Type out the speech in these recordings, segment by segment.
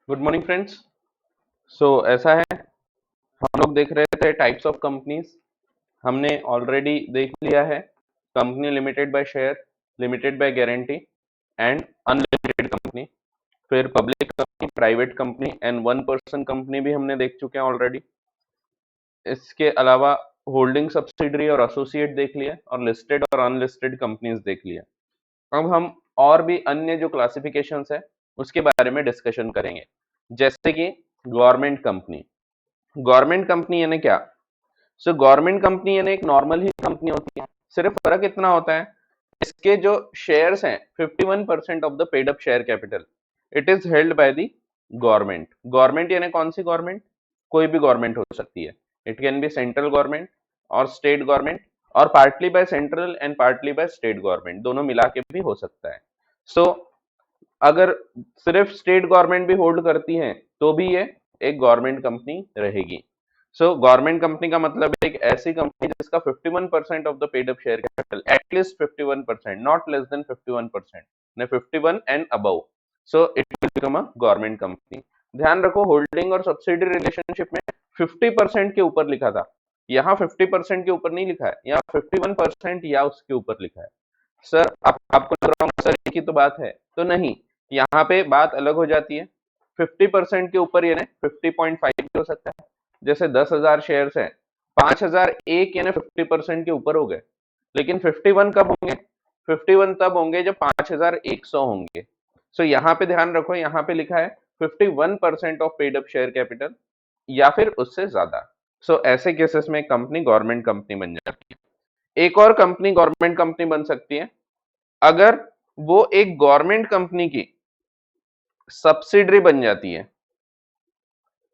Good morning friends. सो ऐसा है, हम लोग देख रहे थे टाइप्स ऑफ कंपनीज। हमने ऑलरेडी देख लिया है company limited by share, limited by guarantee and unlimited company. फिर public company, private company and one person company भी हमने देख चुके हैं ऑलरेडी। इसके अलावा होल्डिंग सब्सिडरी और एसोसिएट देख लिया और लिस्टेड और अनलिस्टेड कंपनीज देख लिया। अब हम और भी अन्य जो क्लासिफिकेशंस है उसके बारे में डिस्कशन करेंगे, जैसे कि गवर्नमेंट कंपनी। गवर्नमेंट कंपनी यानी क्या? सो गवर्नमेंट कंपनी यानी एक नॉर्मल ही कंपनी होती है, सिर्फ फर्क इतना होता है इसके जो शेयर्स हैं 51% of the paid up share capital it is held by the government. Government यानी कौन सी गवर्नमेंट? कोई भी गवर्नमेंट हो सकती है। It can B central government और स्टेट गवर्नमेंट, और partly by central and partly by state government, दोनों मिला के भी हो सकता है। सो अगर सिर्फ स्टेट गवर्नमेंट भी होल्ड करती है तो भी ये एक गवर्नमेंट कंपनी रहेगी। सो गवर्नमेंट कंपनी का मतलब है एक ऐसी कंपनी जिसका 51% of the paid up share capital, at least 51%, not less than 51%, ने 51 and above, so it will become a government company. ध्यान रखो, होल्डिंग और सब्सिडी रिलेशनशिप में 50% के ऊपर लिखा था, यहाँ 50% के ऊपर नहीं लिखा है, यहाँ 51% या उसके ऊपर लिखा है। सर आपको लग रहा होगा सर एक ही तो बात है, तो नहीं, यहाँ पे बात अलग हो जाती है। 50% के ऊपर यानी 50.5 भी हो सकता है। जैसे 10,000 शेयर्स है, 5,001 यानी 50% के ऊपर हो गए। लेकिन 51 कब होंगे? 51 तब होंगे जब 5,100 होंगे। सो यहाँ पे ध्यान रखो, यहाँ पे लिखा है 51% of paid up share capital या फिर उससे ज्यादा। सो ऐसे केसेस में कंपनी गवर्नमेंट कंपनी बन जाती है। एक और कंपनी गवर्नमेंट कंपनी बन सकती है अगर वो एक गवर्नमेंट कंपनी की सब्सिडरी बन जाती है,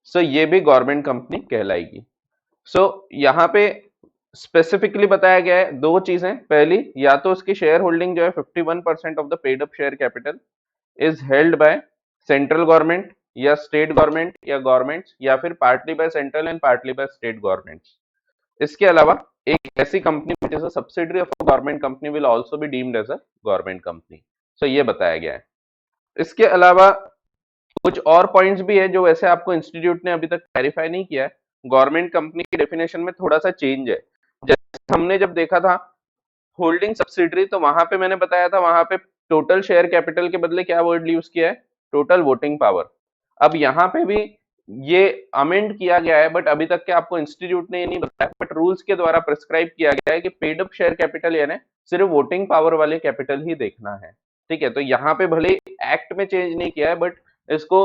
सो ये भी गवर्नमेंट कंपनी कहलाएगी। सो यहाँ पे स्पेसिफिकली बताया गया है दो चीजें। पहली, या तो उसकी शेयर होल्डिंग जो है 51% of the paid up share capital is held by central government या स्टेट गवर्नमेंट या गवर्नमेंट्स, या फिर partly by central and partly by state governments. इसके अलावा एक ऐसी company which is a subsidiary of a government company will also be deemed as a government company. So ये बताया गया है। इसके अलावा कुछ और पॉइंट्स भी है जो वैसे आपको इंस्टीट्यूट ने अभी तक क्लैरिफाई नहीं किया है। गवर्नमेंट कंपनी की डेफिनेशन में थोड़ा सा चेंज है। जैसे हमने जब देखा था होल्डिंग सब्सिडरी, तो वहां पे मैंने बताया था वहां पे टोटल शेयर कैपिटल के बदले क्या वर्ड यूज किया है? Total voting power. अब यहाँ पे भी ये अमेंड किया गया है, बट अभी तक के आपको इंस्टीट्यूट ने ये नहीं बताया, बट रूल्स के द्वारा प्रिस्क्राइब किया गया है कि पेड अप शेयर कैपिटल यानी सिर्फ वोटिंग पावर वाले कैपिटल ही देखना है। ठीक है, तो यहाँ पे भले एक्ट में चेंज नहीं किया है, बट इसको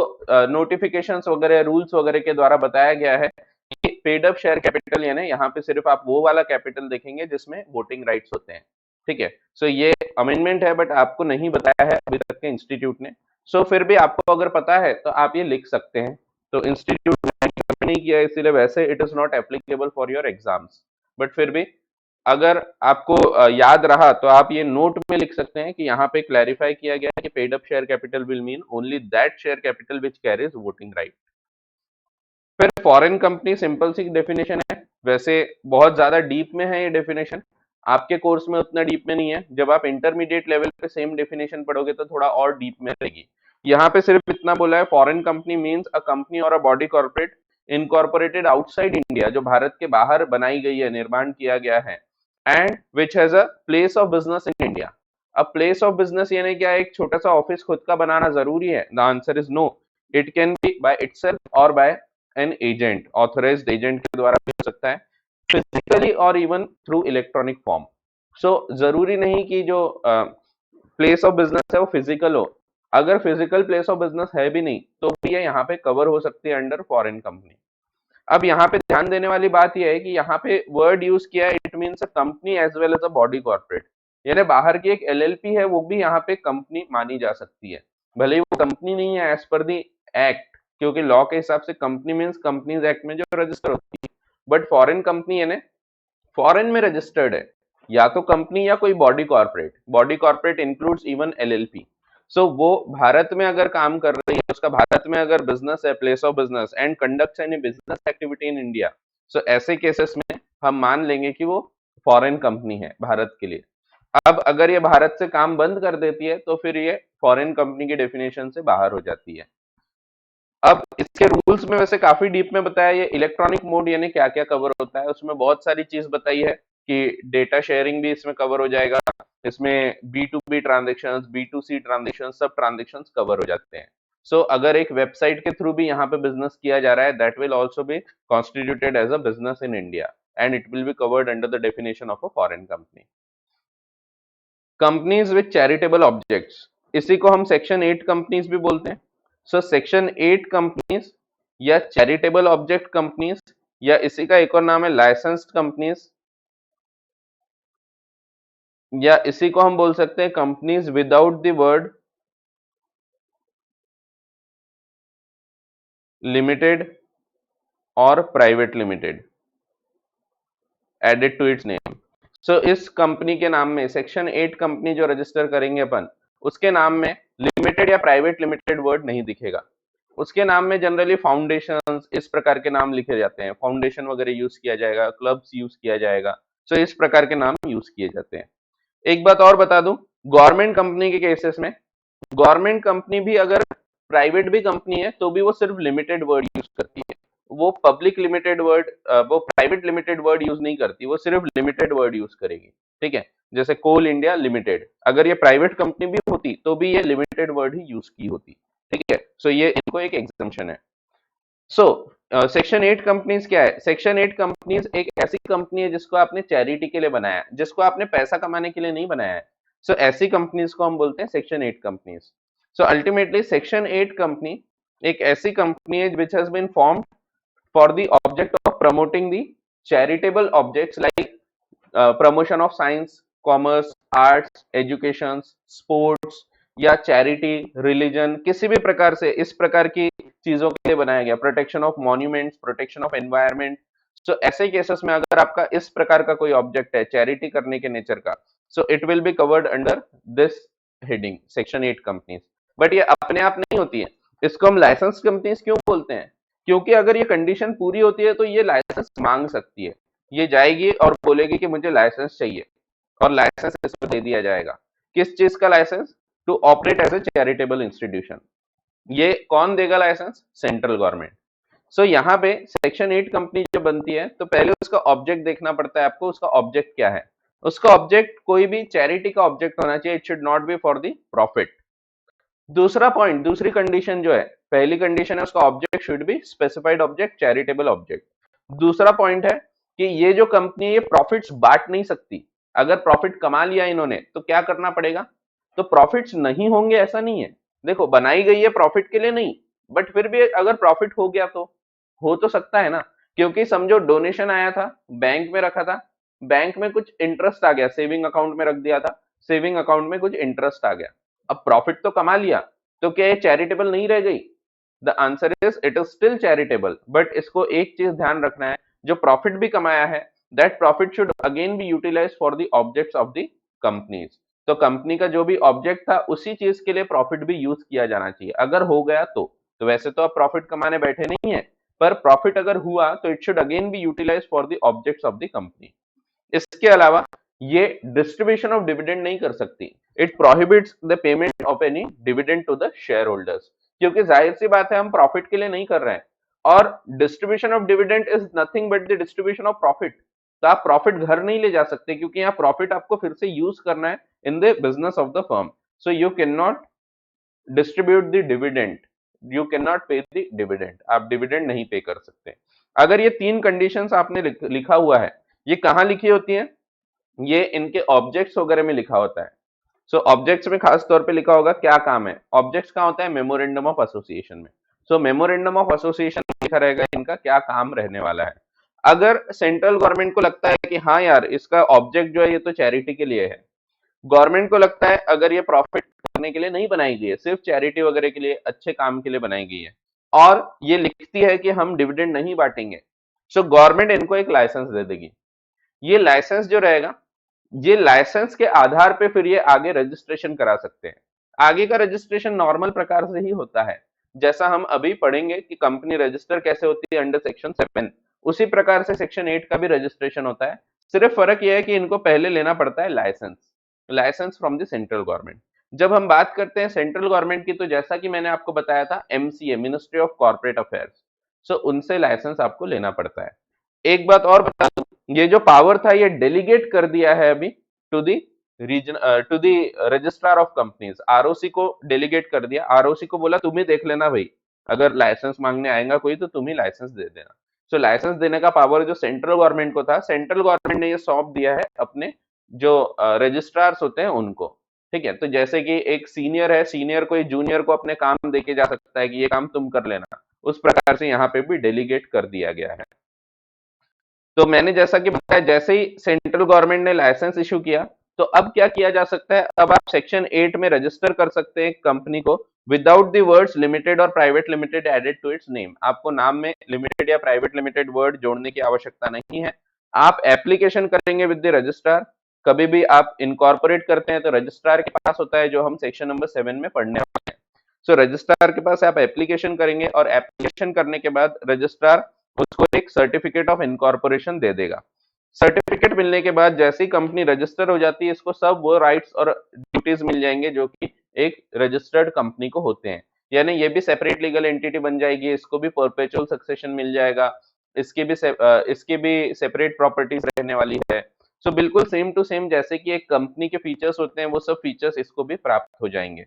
नोटिफिकेशंस वगैरह, रूल्स वगैरह के द्वारा बताया गया है कि पेड अप शेयर कैपिटल यानी यहाँ पे सिर्फ आप वो वाला कैपिटल देखेंगे जिसमें वोटिंग राइट्स होते हैं। ठीक है, सो ये अमेंडमेंट है, बट आपको नहीं बताया है अभी तक के इंस्टीट्यूट ने। सो फिर भी आपको अगर पता है तो आप ये लिख सकते हैं। तो इंस्टीट्यूट ने नहीं किया इसीलिए वैसे it is not applicable for your exams, but फिर भी अगर आपको याद रहा तो आप ये नोट में लिख सकते हैं कि यहाँ पे क्लैरिफाई किया गया है कि paid up share capital will mean only that share capital which carries voting right. फिर फॉरेन कंपनी, सिंपल सी डेफिनेशन है, वैसे बहुत ज्यादा डीप में है ये डेफिनेशन, आपके कोर्स में उतना डीप में नहीं है। जब आप इंटरमीडिएट लेवल पे सेम डेफिनेशन पढ़ोगे तो थोड़ा और डीप में रहेगी। यहाँ पे सिर्फ इतना बोला है, foreign company means a company और a body corporate incorporated outside India, जो भारत के बाहर बनाई गई है, निर्माण किया गया है, and which has a place of business in India. अब प्लेस ऑफ बिजनेस यानी क्या? एक छोटा सा ऑफिस खुद का बनाना जरूरी है? The answer is no. It can be by itself और by an agent, authorised agent के द्वारा भी हो सकता है, फिजिकली और even through electronic form. So जरूरी नहीं कि जो प्लेस ऑफ बिजनेस है वो फिजिकल हो। अगर फिजिकल प्लेस ऑफ बिजनेस है भी नहीं तो भी ये यहाँ पे कवर हो सकती है अंडर फॉरेन कंपनी। अब यहाँ पे ध्यान देने वाली बात यह है कि यहाँ पे वर्ड यूज किया है, it means a company as well as a body corporate, यानी बाहर की एक एलएलपी है वो भी यहाँ पे कंपनी मानी जा सकती है, भले ही वो कंपनी नहीं है एज पर दी एक्ट, क्योंकि लॉ के हिसाब से कंपनी मीन्स कंपनीज एक्ट में जो रजिस्टर होती है, बट फॉरेन कंपनी यानी फॉरेन में रजिस्टर्ड है, या तो कंपनी या कोई body corporate. Body corporate includes even LLP. So वो भारत में अगर काम कर रही है, उसका भारत में अगर बिजनेस है, place of business, and conducts any business activity in India, so ऐसे केसेस में हम मान लेंगे कि वो फॉरेन कंपनी है भारत के लिए। अब अगर ये भारत से काम बंद कर देती है तो फिर ये फॉरेन कंपनी की डेफिनेशन से बाहर हो जाती है। अब इसके रूल्स में वैसे काफी डीप में बताया, ये इलेक्ट्रॉनिक मोड यानी क्या क्या कवर होता है, उसमें बहुत सारी चीज बताई है कि डेटा शेयरिंग भी इसमें कवर हो जाएगा, इसमें B to B transaction, B to C transaction, सब ट्रांजेक्शन कवर हो जाते हैं। सो अगर एक वेबसाइट के थ्रू भी यहाँ पे बिजनेस किया जा रहा है, that will also be constituted as a business in India and it will be covered under the definition of a foreign company. Companies with charitable objects, इसी को हम सेक्शन 8 कंपनीज भी बोलते हैं। सो सेक्शन 8 कंपनीज या charitable object companies या इसी का एक और नाम है लाइसेंस्ड कंपनीज, या इसी को हम बोल सकते हैं companies without the word limited और private limited added to its name. So इस कंपनी के नाम में सेक्शन 8 कंपनी जो रजिस्टर करेंगे अपन, उसके नाम में लिमिटेड या प्राइवेट लिमिटेड वर्ड नहीं दिखेगा। उसके नाम में जनरली फाउंडेशन इस प्रकार के नाम लिखे जाते हैं, फाउंडेशन वगैरह यूज किया जाएगा, क्लब्स यूज किया जाएगा। सो इस प्रकार के नाम यूज किए जाते हैं। एक बात और बता दूं, गवर्नमेंट कंपनी के केसेस में, गवर्नमेंट कंपनी भी अगर प्राइवेट भी कंपनी है तो भी वो सिर्फ लिमिटेड वर्ड यूज करती है, वो पब्लिक लिमिटेड वर्ड, वो प्राइवेट लिमिटेड वर्ड यूज नहीं करती, वो सिर्फ लिमिटेड वर्ड यूज करेगी। ठीक है, जैसे कोल इंडिया लिमिटेड, अगर ये प्राइवेट कंपनी भी होती तो भी ये लिमिटेड वर्ड ही यूज की होती। ठीक है, सो ये इनको एक एग्जाम्पशन है। सो सेक्शन 8 कंपनीज क्या है? सेक्शन 8 कंपनीज एक ऐसी कंपनी है जिसको आपने चैरिटी के लिए बनाया है, जिसको आपने पैसा कमाने के लिए नहीं बनाया है। सो ऐसी कंपनीज को हम बोलते हैं section 8 companies. So ultimately section 8 company एक ऐसी कंपनी है which has been formed for the object of promoting the charitable objects like promotion of science, commerce, arts, education, sports या चैरिटी, रिलीजन, किसी भी प्रकार से इस प्रकार की चीजों के लिए बनाया गया, protection of monuments, protection of environment. So ऐसे केसेस में अगर आपका इस प्रकार का कोई ऑब्जेक्ट है चैरिटी करने के नेचर का, so it will be covered under this heading section 8 companies. But ये अपने आप नहीं होती है, इसको हम लाइसेंस कंपनीज क्यों बोलते हैं? क्योंकि अगर ये कंडीशन पूरी होती है तो ये लाइसेंस मांग सकती है, ये जाएगी और बोलेगी कि मुझे लाइसेंस चाहिए, और लाइसेंस इसको दे दिया जाएगा। किस चीज का licence? To operate as a charitable institution. ये कौन देगा लाइसेंस? Central government. सो यहाँ पे सेक्शन 8 कंपनी जो बनती है तो पहले उसका ऑब्जेक्ट देखना पड़ता है आपको, उसका ऑब्जेक्ट क्या है। उसका ऑब्जेक्ट कोई भी चैरिटी का ऑब्जेक्ट होना चाहिए, it should not B for the profit. दूसरा पॉइंट, दूसरी कंडीशन जो है, पहली कंडीशन है उसका object should be specified object, charitable object. दूसरा पॉइंट है कि ये जो कंपनी है ये प्रॉफिट्स बांट नहीं सकती। अगर प्रॉफिट कमा लिया इन्होंने तो क्या करना पड़ेगा? तो प्रॉफिट्स नहीं होंगे ऐसा नहीं है। देखो बनाई गई है प्रॉफिट के लिए नहीं, बट फिर भी अगर प्रॉफिट हो गया तो हो तो सकता है ना। क्योंकि समझो डोनेशन आया था, बैंक में रखा था, बैंक में कुछ इंटरेस्ट आ गया, सेविंग अकाउंट में रख दिया था, सेविंग अकाउंट में कुछ इंटरेस्ट आ गया, अब प्रॉफिट तो कमा लिया, तो क्या ये चैरिटेबल नहीं रह गई? The answer is it is still charitable, but इसको एक चीज ध्यान रखना है, जो प्रॉफिट भी कमाया है that profit should again be utilise for the objects of the companies. तो कंपनी का जो भी ऑब्जेक्ट था उसी चीज के लिए प्रॉफिट भी यूज किया जाना चाहिए, अगर हो गया तो वैसे तो आप प्रॉफिट कमाने बैठे नहीं है, पर प्रॉफिट अगर हुआ तो it should again be utilise for the objects of the company. इसके अलावा ये डिस्ट्रीब्यूशन ऑफ डिविडेंड नहीं कर सकती, it prohibits the payment of any dividend to the share holders, क्योंकि जाहिर सी बात है हम प्रॉफिट के लिए नहीं कर रहे हैं, और distribution of dividend is nothing but the distribution of profit. तो आप प्रॉफिट घर नहीं ले जा सकते, क्योंकि यहाँ प्रॉफिट आपको फिर से यूज करना है in the business of the firm. So you can not distribute the dividend, you can not पे द डिविडेंड, आप डिविडेंड नहीं पे कर सकते। अगर ये तीन कंडीशंस आपने लिखा हुआ है, ये कहाँ लिखी होती है? ये इनके ऑब्जेक्ट्स वगैरह में लिखा होता है। सो ऑब्जेक्ट्स में खास तौर पे लिखा होगा क्या काम है। ऑब्जेक्ट्स कहाँ होता है? मेमोरेंडम ऑफ एसोसिएशन में। सो मेमोरेंडम ऑफ एसोसिएशन लिखा रहेगा इनका क्या काम रहने वाला है। अगर सेंट्रल गवर्नमेंट को लगता है कि हाँ यार इसका ऑब्जेक्ट जो है ये तो चैरिटी के लिए है, गवर्नमेंट को लगता है अगर ये प्रॉफिट करने के लिए नहीं बनाई गई है, सिर्फ चैरिटी वगैरह के लिए अच्छे काम के लिए बनाई गई है, और ये लिखती है कि हम डिविडेंड नहीं बांटेंगे, सो गवर्नमेंट इनको एक लाइसेंस दे देगी। ये लाइसेंस जो रहेगा, ये लाइसेंस के आधार पे फिर ये आगे रजिस्ट्रेशन करा सकते हैं। आगे का रजिस्ट्रेशन नॉर्मल प्रकार से ही होता है, जैसा हम अभी पढ़ेंगे कि कंपनी रजिस्टर कैसे होती है अंडर सेक्शन 7, उसी प्रकार से सेक्शन 8 का भी रजिस्ट्रेशन होता है। सिर्फ फर्क यह है कि इनको पहले लेना पड़ता है licence, licence from the central government. जब हम बात करते हैं सेंट्रल गवर्नमेंट की, तो जैसा कि मैंने आपको बताया था, MCA, ministry of corporate affairs, so उनसे लाइसेंस आपको लेना पड़ता है। एक बात और बता दूं, ये जो पावर था ये डेलीगेट कर दिया है अभी to the region to the registrar of companies, ROC को डेलीगेट कर दिया। आरओसी को बोला तुम ही देख लेना भाई, अगर लाइसेंस मांगने आएगा कोई तो तुम ही लाइसेंस दे देना। सो लाइसेंस देने का पावर जो सेंट्रल गवर्नमेंट को था, सेंट्रल गवर्नमेंट ने ये सौंप दिया है अपने जो रजिस्ट्रार्स होते हैं उनको। ठीक है, तो जैसे कि एक सीनियर है, सीनियर कोई जूनियर को अपने काम देके जा सकता है कि ये काम तुम कर लेना, उस प्रकार से यहाँ पे भी डेलीगेट कर दिया गया है। तो मैंने जैसा कि बताया, जैसे ही सेंट्रल गवर्नमेंट ने लाइसेंस इशू किया, तो अब क्या किया जा सकता है, अब आप सेक्शन 8 में रजिस्टर कर सकते हैं कंपनी को विदाउट द वर्ड्स लिमिटेड और private limited added to its name. आपको नाम में लिमिटेड या प्राइवेट लिमिटेड वर्ड जोड़ने की आवश्यकता नहीं है। आप एप्लीकेशन करेंगे विद द रजिस्ट्रार, कभी भी आप इनकॉर्पोरेट करते हैं तो रजिस्ट्रार के पास होता है, जो हम सेक्शन नंबर 7 में पढ़ने वाले हैं। सो रजिस्ट्रार के पास आप एप्लीकेशन करेंगे और एप्लीकेशन करने के बाद रजिस्ट्रार उसको एक सर्टिफिकेट ऑफ इनकॉर्पोरेशन दे देगा। सर्टिफिकेट मिलने के बाद जैसे ही कंपनी रजिस्टर हो जाती है, इसको सब वो राइट्स और ड्यूटीज मिल जाएंगे जो कि एक रजिस्टर्ड कंपनी को होते हैं। यानी ये भी सेपरेट लीगल एंटिटी बन जाएगी, इसको भी परपेचुअल सक्सेशन मिल जाएगा, इसकी भी सेपरेट प्रॉपर्टीज रहने वाली है। सो बिल्कुल सेम टू सेम जैसे कि एक कंपनी के फीचर्स होते हैं, वो सब फीचर्स इसको भी प्राप्त हो जाएंगे।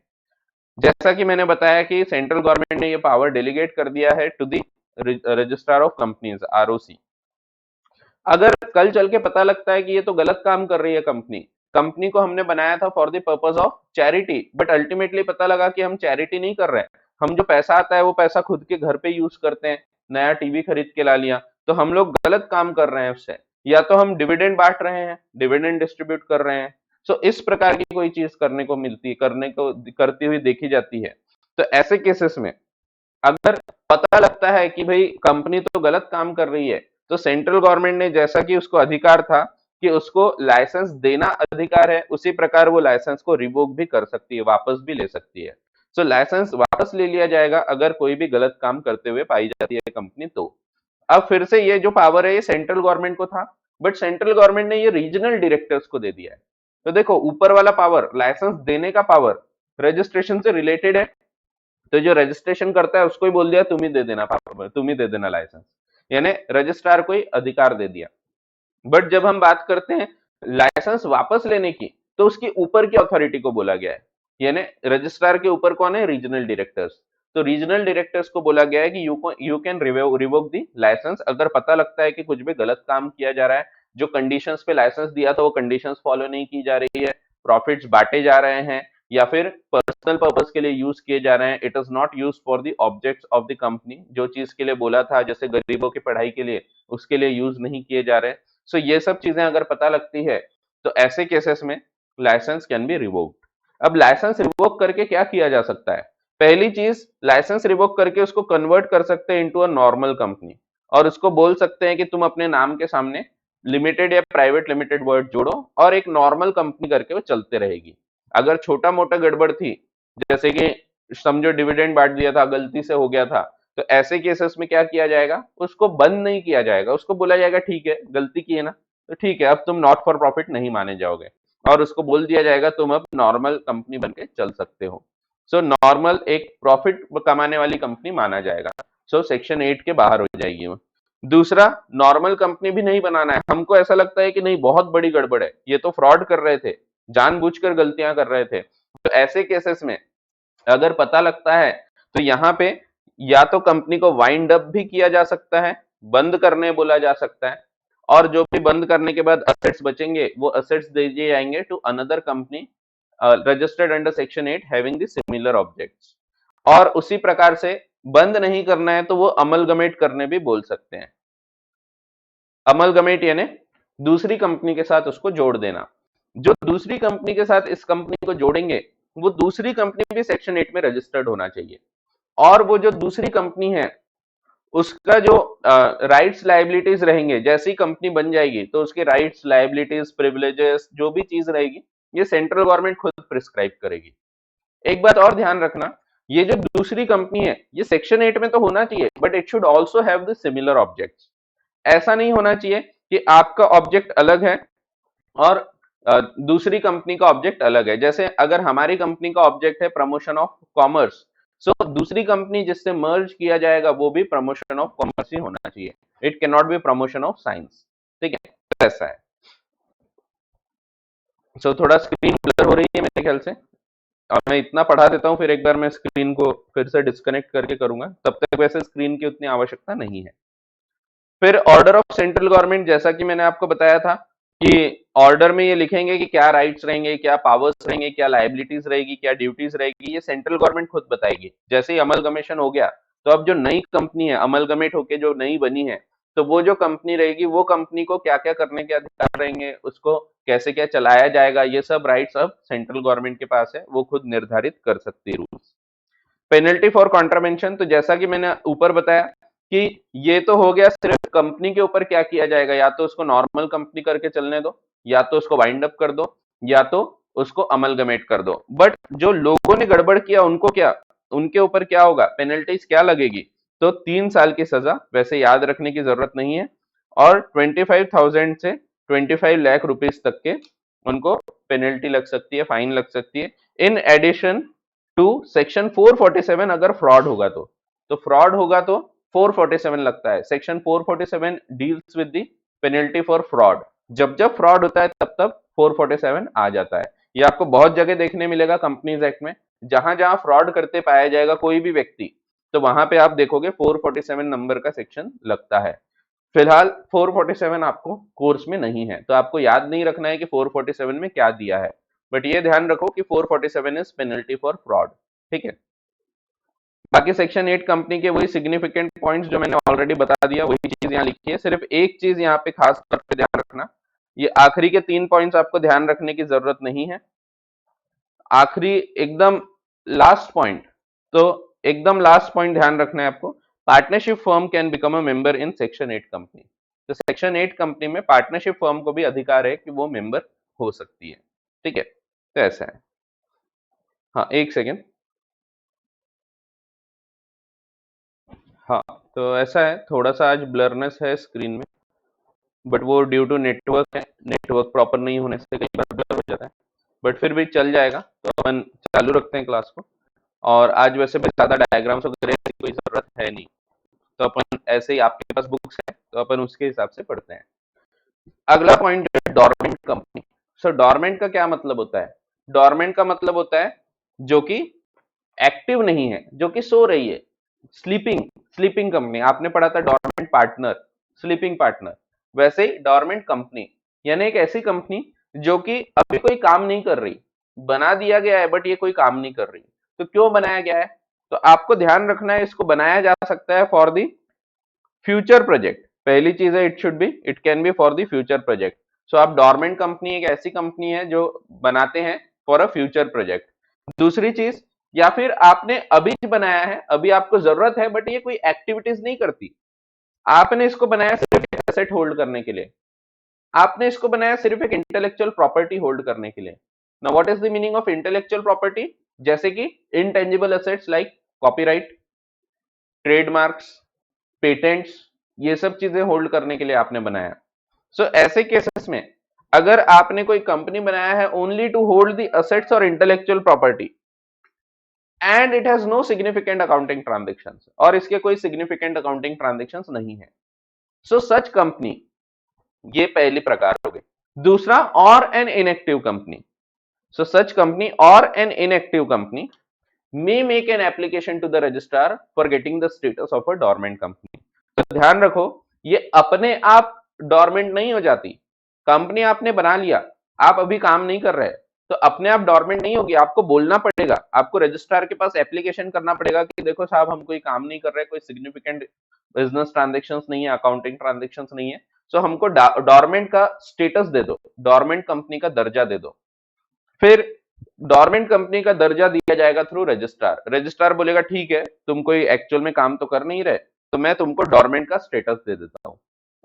जैसा कि मैंने बताया कि सेंट्रल गवर्नमेंट ने ये पावर डेलीगेट कर दिया है to the registrar of companies, ROC. अगर कल चल के पता लगता है कि ये तो गलत काम कर रही है कंपनी, कंपनी को हमने बनाया था for the purpose of charity, but ultimately पता लगा कि हम चैरिटी नहीं कर रहे हैं, हम जो पैसा आता है वो पैसा खुद के घर पे यूज करते हैं, नया टीवी खरीद के ला लिया, तो हम लोग गलत काम कर रहे हैं उससे। या तो हम डिविडेंड बांट रहे हैं, डिविडेंड डिस्ट्रीब्यूट कर रहे हैं। सो इस प्रकार की कोई चीज करने को करती हुई देखी जाती है। तो ऐसे केसेस में अगर पता लगता है कि भाई कंपनी तो गलत काम कर रही है, तो सेंट्रल गवर्नमेंट ने, जैसा कि उसको अधिकार था कि उसको लाइसेंस देना अधिकार है, उसी प्रकार वो लाइसेंस को रिवोक भी कर सकती है, वापस भी ले सकती है। सो लाइसेंस वापस ले लिया जाएगा अगर कोई भी गलत काम करते हुए पाई जाती है कंपनी तो। अब फिर से ये जो पावर है ये सेंट्रल गवर्नमेंट को था, बट सेंट्रल गवर्नमेंट ने ये रीजनल डायरेक्टर्स को दे दिया है। तो देखो, ऊपर वाला पावर, लाइसेंस देने का पावर, रजिस्ट्रेशन से रिलेटेड है, तो जो रजिस्ट्रेशन करता है उसको ही बोल दिया तुम ही दे देना पावर, तुम ही दे देना लाइसेंस, यानी रजिस्ट्रार को ही अधिकार दे दिया। बट जब हम बात करते हैं लाइसेंस वापस लेने की, तो उसके ऊपर की अथॉरिटी को बोला गया है, यानी रजिस्ट्रार के ऊपर कौन है, रीजनल डायरेक्टर्स। तो रीजनल डायरेक्टर्स को बोला गया है कि you can revoke the licence अगर पता लगता है कि कुछ भी गलत काम किया जा रहा है, जो कंडीशंस पे लाइसेंस दिया था वो कंडीशंस फॉलो नहीं की जा रही है, प्रॉफिट्स बांटे जा रहे हैं, या फिर पर्सनल पर्पस के लिए यूज किए जा रहे हैं, it is not use for the objects of the company, जो चीज के लिए बोला था जैसे गरीबों की पढ़ाई के लिए, उसके लिए यूज नहीं किए जा रहे। सो ये सब चीजें अगर पता लगती है, तो ऐसे केसेस में लाइसेंस कैन बी रिवोक्ड। अब लाइसेंस रिवोक करके क्या किया जा सकता है, पहली चीज, लाइसेंस रिवोक करके उसको कन्वर्ट कर सकते हैं इनटू अ नॉर्मल कंपनी, और उसको बोल सकते हैं कि तुम अपने नाम के सामने लिमिटेड या प्राइवेट लिमिटेड वर्ड जोड़ो और एक नॉर्मल कंपनी करके वो चलते रहेगी। अगर छोटा मोटा गड़बड़ थी, जैसे कि समझो डिविडेंड बांट दिया था, गलती से हो गया था, तो ऐसे केसेस में क्या किया जाएगा, उसको बंद नहीं किया जाएगा, उसको बोला जाएगा ठीक है गलती की है ना, तो ठीक है अब तुम नॉट फॉर प्रॉफिट नहीं माने जाओगे, और उसको बोल दिया जाएगा तुम अब नॉर्मल कंपनी बन के चल सकते हो। सो नॉर्मल एक प्रॉफिट कमाने वाली कंपनी माना जाएगा। सो सेक्शन 8 के बाहर हो जाएगी वो। दूसरा, नॉर्मल कंपनी भी नहीं बनाना है, हमको ऐसा लगता है कि नहीं बहुत बड़ी गड़बड़ है, ये तो फ्रॉड कर रहे थे, जानबूझकर गलतियां कर रहे थे, तो ऐसे केसेस में अगर पता लगता है, तो यहाँ पे या तो कंपनी को वाइंड अप भी किया जा सकता है, बंद करने बोला जा सकता है, और जो भी बंद करने के बाद असेट्स बचेंगे वो असेट्स दे दिए जाएंगे to another company registered under section 8 having the similar objects. और उसी प्रकार से बंद नहीं करना है तो वो अमलगमेट करने भी बोल सकते हैं। अमलगमेट यानी दूसरी कंपनी के साथ उसको जोड़ देना। जो दूसरी कंपनी के साथ इस कंपनी को जोड़ेंगे, वो दूसरी कंपनी भी सेक्शन 8 में रजिस्टर्ड होना चाहिए, और वो जो दूसरी कंपनी है उसका जो राइट्स लायबिलिटीज रहेंगे, जैसी कंपनी बन जाएगी तो उसके राइट्स लायबिलिटीज प्रिविलेजेस जो भी चीज रहेगी, ये सेंट्रल गवर्नमेंट खुद प्रिस्क्राइब करेगी। एक बात और ध्यान रखना, ये जो दूसरी कंपनी है ये सेक्शन 8 में तो होना चाहिए, but it should also have the similar objects. ऐसा नहीं होना चाहिए कि आपका ऑब्जेक्ट अलग है और दूसरी कंपनी का ऑब्जेक्ट अलग है। जैसे अगर हमारी कंपनी का ऑब्जेक्ट है प्रमोशन ऑफ कॉमर्स, सो दूसरी कंपनी जिससे मर्ज किया जाएगा वो भी प्रमोशन ऑफ कॉमर्स ही होना चाहिए। It can not be promotion of science. ठीक है, तो ऐसा है। सो थोड़ा स्क्रीन ब्लर हो रही है मेरे ख्याल से, और मैं इतना पढ़ा देता हूँ, फिर एक बार मैं स्क्रीन को फिर से डिस्कनेक्ट करके करूंगा, तब तक वैसे स्क्रीन की उतनी आवश्यकता नहीं है। फिर ऑर्डर ऑफ सेंट्रल गवर्नमेंट, जैसा कि मैंने आपको बताया था कि ऑर्डर में ये लिखेंगे कि क्या राइट्स रहेंगे, क्या पावर्स रहेंगे, क्या लाइबिलिटीज रहेगी, क्या ड्यूटीज रहेगी, ये सेंट्रल गवर्नमेंट खुद बताएगी। जैसे ही अमलगमेशन हो गया, तो अब जो नई कंपनी है अमलगमेट होके जो नई बनी है, तो वो जो कंपनी रहेगी वो कंपनी को क्या क्या करने के अधिकार रहेंगे, उसको कैसे क्या चलाया जाएगा, ये सब राइट्स अब सेंट्रल गवर्नमेंट के पास है, वो खुद निर्धारित कर सकती है रूल्स। पेनल्टी फॉर कॉन्ट्रावेंशन, तो जैसा कि मैंने ऊपर बताया कि ये तो हो गया सिर्फ कंपनी के ऊपर क्या किया जाएगा, या तो उसको नॉर्मल कंपनी करके चलने दो, या तो उसको वाइंड अप कर दो, या तो उसको अमलगमेट कर दो। बट जो लोगों ने गड़बड़ किया उनको क्या, उनके ऊपर क्या होगा, पेनल्टीज क्या लगेगी, तो 3 साल की सजा, वैसे याद रखने की जरूरत नहीं है, और 25,000 से 25 लाख रुपीज तक के उनको पेनल्टी लग सकती है, फाइन लग सकती है। इन एडिशन टू सेक्शन 447, अगर फ्रॉड होगा तो फ्रॉड होगा तो 447 लगता है। Section 447 deals with the penalty for fraud. जब जब फ्रॉड होता है तब तब 447 आ जाता है। ये आपको बहुत जगह देखने मिलेगा कंपनीज एक्ट में, जहां जहां फ्रॉड करते पाया जाएगा कोई भी व्यक्ति, तो वहां पे आप देखोगे 447 नंबर का सेक्शन लगता है। फिलहाल 447 आपको कोर्स में नहीं है, तो आपको याद नहीं रखना है कि 447 में क्या दिया है, बट ये ध्यान रखो कि 447 इज पेनल्टी फॉर फ्रॉड। ठीक है, बाकी सेक्शन 8 कंपनी के वही सिग्निफिकेंट पॉइंट्स जो मैंने ऑलरेडी बता दिया, वही चीज यहाँ लिखी है। सिर्फ एक चीज यहाँ पे खास तौर पे ध्यान रखना, ये आखिरी के 3 पॉइंट्स आपको ध्यान रखने की जरूरत नहीं है। आखिरी एकदम लास्ट पॉइंट, तो एकदम लास्ट पॉइंट ध्यान रखना है आपको, partnership firm can become a member in section 8 company. तो सेक्शन 8 कंपनी में पार्टनरशिप फर्म को भी अधिकार है कि वो मेंबर हो सकती है। ठीक है, तो ऐसा है। हाँ, एक सेकेंड। हाँ, तो ऐसा है, थोड़ा सा आज ब्लरनेस है स्क्रीन में, बट वो ड्यू टू नेटवर्क है, नेटवर्क प्रॉपर नहीं होने से कई बार ब्लर हो जाता है, बट फिर भी चल जाएगा। तो अपन चालू रखते हैं क्लास को, और आज वैसे भी ज्यादा डायग्राम्स वगैरह की कोई जरूरत है नहीं, तो अपन ऐसे ही, आपके पास बुक्स है तो अपन उसके हिसाब से पढ़ते हैं। अगला पॉइंट है डोरमेंट कंपनी। सो डोरमेंट का क्या मतलब होता है, डोरमेंट का मतलब होता है जो कि एक्टिव नहीं है, जो कि सो रही है, स्लीपिंग, स्लीपिंग कंपनी। आपने पढ़ा था डोरमेंट पार्टनर, स्लीपिंग पार्टनर, वैसे ही डोरमेंट कंपनी यानी एक ऐसी कंपनी जो कि अभी कोई काम नहीं कर रही, बना दिया गया है बट ये कोई काम नहीं कर रही। तो क्यों बनाया गया है, तो आपको ध्यान रखना है, इसको बनाया जा सकता है फॉर दी फ्यूचर प्रोजेक्ट। पहली चीज है, it should be, it can be for the future project. So आप डोरमेंट कंपनी एक ऐसी कंपनी है जो बनाते हैं फॉर अ फ्यूचर प्रोजेक्ट। दूसरी चीज, या फिर आपने अभी बनाया है, अभी आपको जरूरत है, बट ये कोई एक्टिविटीज नहीं करती, आपने इसको बनाया सिर्फ एक एसेट होल्ड करने के लिए, आपने इसको बनाया सिर्फ एक इंटेलेक्चुअल प्रॉपर्टी होल्ड करने के लिए। Now what is the meaning of intellectual property, जैसे कि intangible assets like copyright, trademarks, patents, ये सब चीजें होल्ड करने के लिए आपने बनाया। सो ऐसे केसेस में अगर आपने कोई कंपनी बनाया है only to hold the assets और intellectual property, and it has no significant accounting transactions, और इसके कोई सिग्निफिकेंट अकाउंटिंग ट्रांजेक्शंस नहीं है, सो सच कंपनी, ये पहली प्रकार हो गई। दूसरा, और an inactive company. So such company और an inactive company may make an application to the registrar for getting the status of a dormant company। तो ध्यान रखो, ये अपने आप डोरमेंट नहीं हो जाती। कंपनी आपने बना लिया, आप अभी काम नहीं कर रहे, तो अपने आप डोरमेंट नहीं होगी, आपको बोलना पड़ेगा, आपको रजिस्ट्रार के पास एप्लीकेशन करना पड़ेगा कि देखो साहब हम कोई काम नहीं कर रहे, कोई सिग्निफिकेंट बिजनेस ट्रांजेक्शंस नहीं है, अकाउंटिंग ट्रांजेक्शंस नहीं है, सो हमको डोरमेंट का स्टेटस दे दो, डोरमेंट कंपनी का दर्जा दे दो। फिर डोरमेंट कंपनी का दर्जा दिया जाएगा थ्रू रजिस्ट्रार। रजिस्ट्रार बोलेगा ठीक है, तुम कोई एक्चुअल में काम तो कर नहीं रहे, तो मैं तुमको डोरमेंट का स्टेटस दे देता हूं।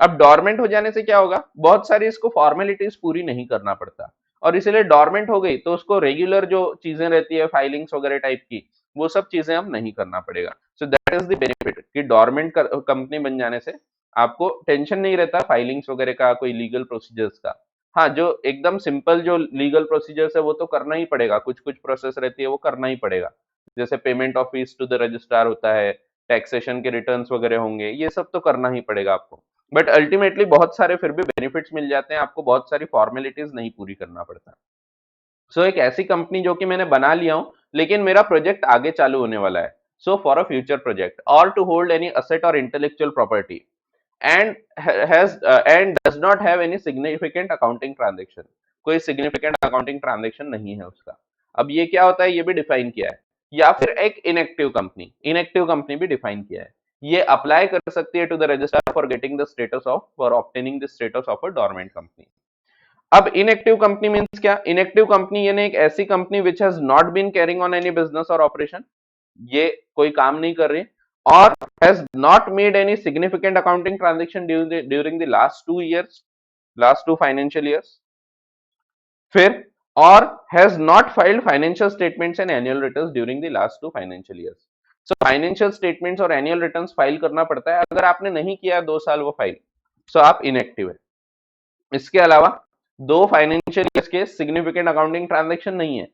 अब डोरमेंट हो जाने से क्या होगा, बहुत सारी इसको फॉर्मेलिटीज पूरी नहीं करना पड़ता, और इसलिए डोरमेंट हो गई तो उसको रेगुलर जो चीजें रहती है फाइलिंग्स वगैरह टाइप की, वो सब चीजें अब नहीं करना पड़ेगा। So that is the benefit कि डोरमेंट कंपनी बन जाने से आपको टेंशन नहीं रहता फाइलिंग्स वगैरह का, कोई लीगल प्रोसीजर्स का। हाँ, जो एकदम सिंपल जो लीगल प्रोसीजर्स है वो तो करना ही पड़ेगा, कुछ कुछ प्रोसेस रहती है वो करना ही पड़ेगा, जैसे payment of fees to the registrar होता है, टैक्सेशन के रिटर्न्स वगैरह होंगे, ये सब तो करना ही पड़ेगा आपको। बट अल्टीमेटली बहुत सारे फिर भी बेनिफिट्स मिल जाते हैं, आपको बहुत सारी फॉर्मेलिटीज नहीं पूरी करना पड़ता। सो एक ऐसी कंपनी जो कि मैंने बना लिया हूं, लेकिन मेरा प्रोजेक्ट आगे चालू होने वाला है, so for a future project और टू होल्ड एनी असेट और intellectual property and has and does not have any significant accounting transaction, कोई सिग्निफिकेंट अकाउंटिंग ट्रांजेक्शन नहीं है उसका। अब ये क्या होता है ये भी डिफाइन किया है। या फिर एक इनएक्टिव कंपनी भी डिफाइन किया है, ये अप्लाई कर सकती है to the registrar for getting the status of for obtaining the status of a dormant company. अब इनएक्टिव कंपनी मींस क्या? इनएक्टिव कंपनी यानी एक ऐसी company which has not been carrying on any business और operation, ये कोई काम नहीं कर रही, और has not made any significant accounting transaction during the last 2 years, last 2 financial years। फिर और has not filed financial statements and annual returns during the last 2 financial years। So financial statements और एनुअल रिटर्न्स फाइल करना पड़ता है, अगर आपने नहीं किया 2 साल वो फाइल, सो आप इनएक्टिव है। इसके अलावा 2 फाइनेंशियल ईयर्स के सिग्निफिकेंट अकाउंटिंग ट्रांजैक्शन नहीं है,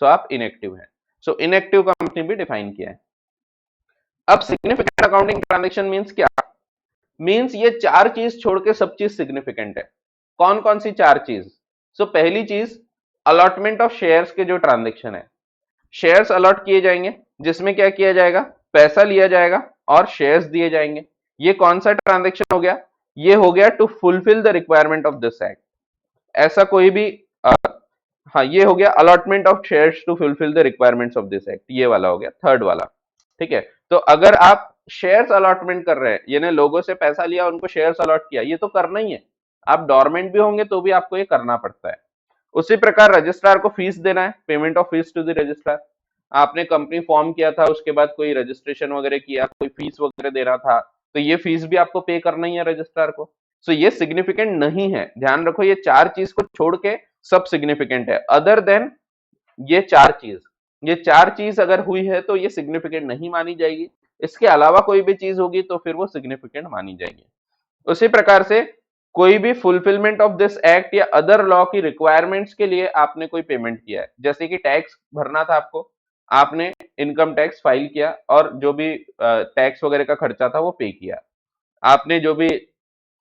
सो आप इनएक्टिव है। सो इनएक्टिव कंपनी भी डिफाइन किया है। अब सिग्निफिकेंट अकाउंटिंग ट्रांजैक्शन मींस क्या? मींस ये चार चीज छोड़ के सब चीज सिग्निफिकेंट है। कौन कौन सी चार चीज? सो पहली चीज अलॉटमेंट ऑफ शेयर्स के जो ट्रांजैक्शन है, शेयर्स अलॉट किए जाएंगे, जिसमें क्या किया जाएगा, पैसा लिया जाएगा और शेयर्स दिए जाएंगे। ये कौन सा ट्रांजैक्शन हो गया? ये हो गया to fulfil the requirement of this act. ऐसा कोई भी हाँ, ये हो गया allotment of shares to fulfil the requirements of this act, ये वाला हो गया थर्ड वाला। ठीक है, तो अगर आप शेयर्स अलॉटमेंट कर रहे हैं, यानी लोगों से पैसा लिया उनको शेयर्स अलॉट किया, ये तो करना ही है। आप डोरमेंट भी होंगे तो भी आपको ये करना पड़ता है। उसी प्रकार रजिस्ट्रार को फीस देना है, payment of fees to the registrar. आपने कंपनी फॉर्म किया था, उसके बाद कोई रजिस्ट्रेशन वगैरह किया, कोई फीस वगैरह देना था, तो ये फीस भी आपको पे करना ही है रजिस्ट्रार को। सो ये सिग्निफिकेंट नहीं है, ध्यान रखो, ये चार चीज को छोड़ के सब सिग्निफिकेंट है। अदर देन ये चार चीज, ये चार चीज अगर हुई है तो ये सिग्निफिकेंट नहीं मानी जाएगी। इसके अलावा कोई भी चीज होगी तो फिर वो सिग्निफिकेंट मानी जाएगी। उसी प्रकार से कोई भी फुलफिलमेंट ऑफ दिस एक्ट या अदर लॉ की रिक्वायरमेंट्स के लिए आपने कोई पेमेंट किया है, जैसे कि टैक्स भरना था आपको, आपने इनकम टैक्स फाइल किया और जो भी टैक्स वगैरह का खर्चा था वो पे किया, आपने जो भी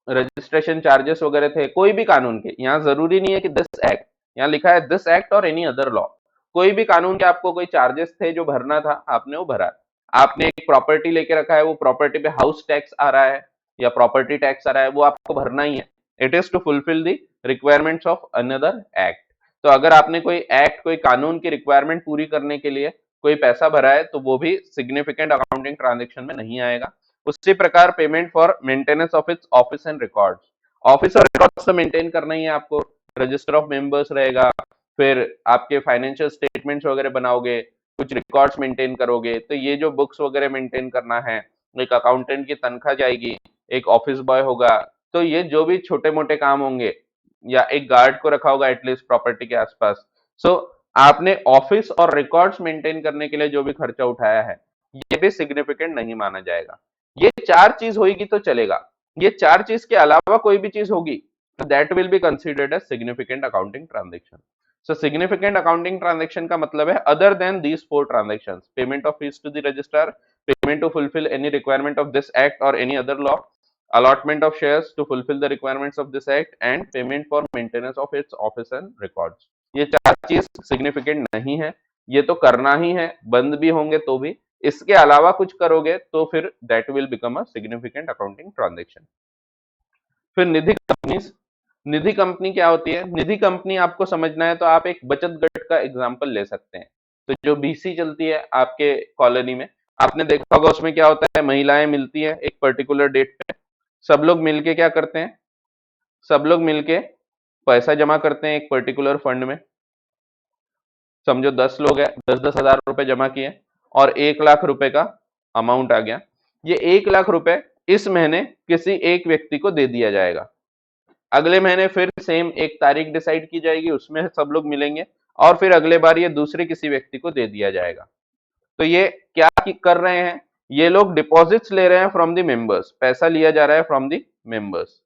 रजिस्ट्रेशन चार्जेस वगैरह थे कोई भी कानून के, यहाँ जरूरी नहीं है कि दिस एक्ट, यहाँ लिखा है दिस एक्ट और एनी अदर लॉ, कोई भी कानून के आपको कोई चार्जेस थे जो भरना था, आपने वो भरा। आपने एक प्रॉपर्टी लेके रखा है, वो प्रॉपर्टी पे हाउस टैक्स आ रहा है या प्रॉपर्टी टैक्स आ रहा है, वो आपको भरना ही है। It is to fulfil the requirements of another act. तो अगर आपने कोई एक्ट, कोई कानून की रिक्वायरमेंट पूरी करने के लिए कोई पैसा भरा है तो वो भी सिग्निफिकेंट अकाउंटिंग ट्रांजेक्शन में नहीं आएगा। उसी प्रकार payment for maintenance of its office and records, office और रिकॉर्ड्स तो मेंटेन करना ही है आपको, रजिस्टर ऑफ मेंबर्स रहेगा, फिर आपके फाइनेंशियल स्टेटमेंट्स वगैरह बनाओगे, कुछ रिकॉर्ड्स मेंटेन करोगे, तो ये जो बुक्स वगैरह मेंटेन करना है, एक अकाउंटेंट की तनख्वाह जाएगी, एक ऑफिस बॉय होगा, तो ये जो भी छोटे मोटे काम होंगे, या एक गार्ड को रखा होगा एटलीस्ट प्रॉपर्टी के आसपास। सो आपने ऑफिस और रिकॉर्ड्स मेंटेन करने के लिए जो भी खर्चा उठाया है, ये भी सिग्निफिकेंट नहीं माना जाएगा। ये चार चीज होगी तो चलेगा, ये चार चीज के अलावा कोई भी चीज होगी तो that will be considered as significant accounting transaction. So significant accounting transaction का मतलब है other than these 4 transactions, payment of fees to the registrar, payment to fulfil any requirement of this act और any other law, allotment of shares to fulfill the requirements of this act and payment for maintenance of its office and records। ये चार चीज significant नहीं है, ये तो करना ही है, बंद भी होंगे तो भी, इसके अलावा कुछ करोगे तो फिर that will become a significant accounting transaction. फिर निधि कंपनी, निधि कंपनी क्या होती है? निधि कंपनी आपको समझना है तो आप एक बचत गट का एग्जांपल ले सकते हैं। तो जो बीसी चलती है आपके कॉलोनी में, आपने देखा होगा उसमें क्या होता है, महिलाएं मिलती हैं एक पर्टिकुलर डेट पे, सब लोग मिलके क्या करते हैं, सब लोग मिलके पैसा जमा करते हैं एक पर्टिकुलर फंड में। समझो 10 लोग हैं, 10-10 हजार रुपए जमा किए और 1 लाख रुपए का अमाउंट आ गया। ये 1 लाख रुपए इस महीने किसी एक व्यक्ति को दे दिया जाएगा, अगले महीने फिर सेम एक तारीख डिसाइड की जाएगी, उसमें सब लोग मिलेंगे और फिर अगले बार ये दूसरे किसी व्यक्ति को दे दिया जाएगा। तो ये क्या कर रहे हैं, ये लोग डिपॉजिट्स ले रहे हैं फ्रॉम द मेंबर्स, पैसा लिया जा रहा है फ्रॉम द मेंबर्स।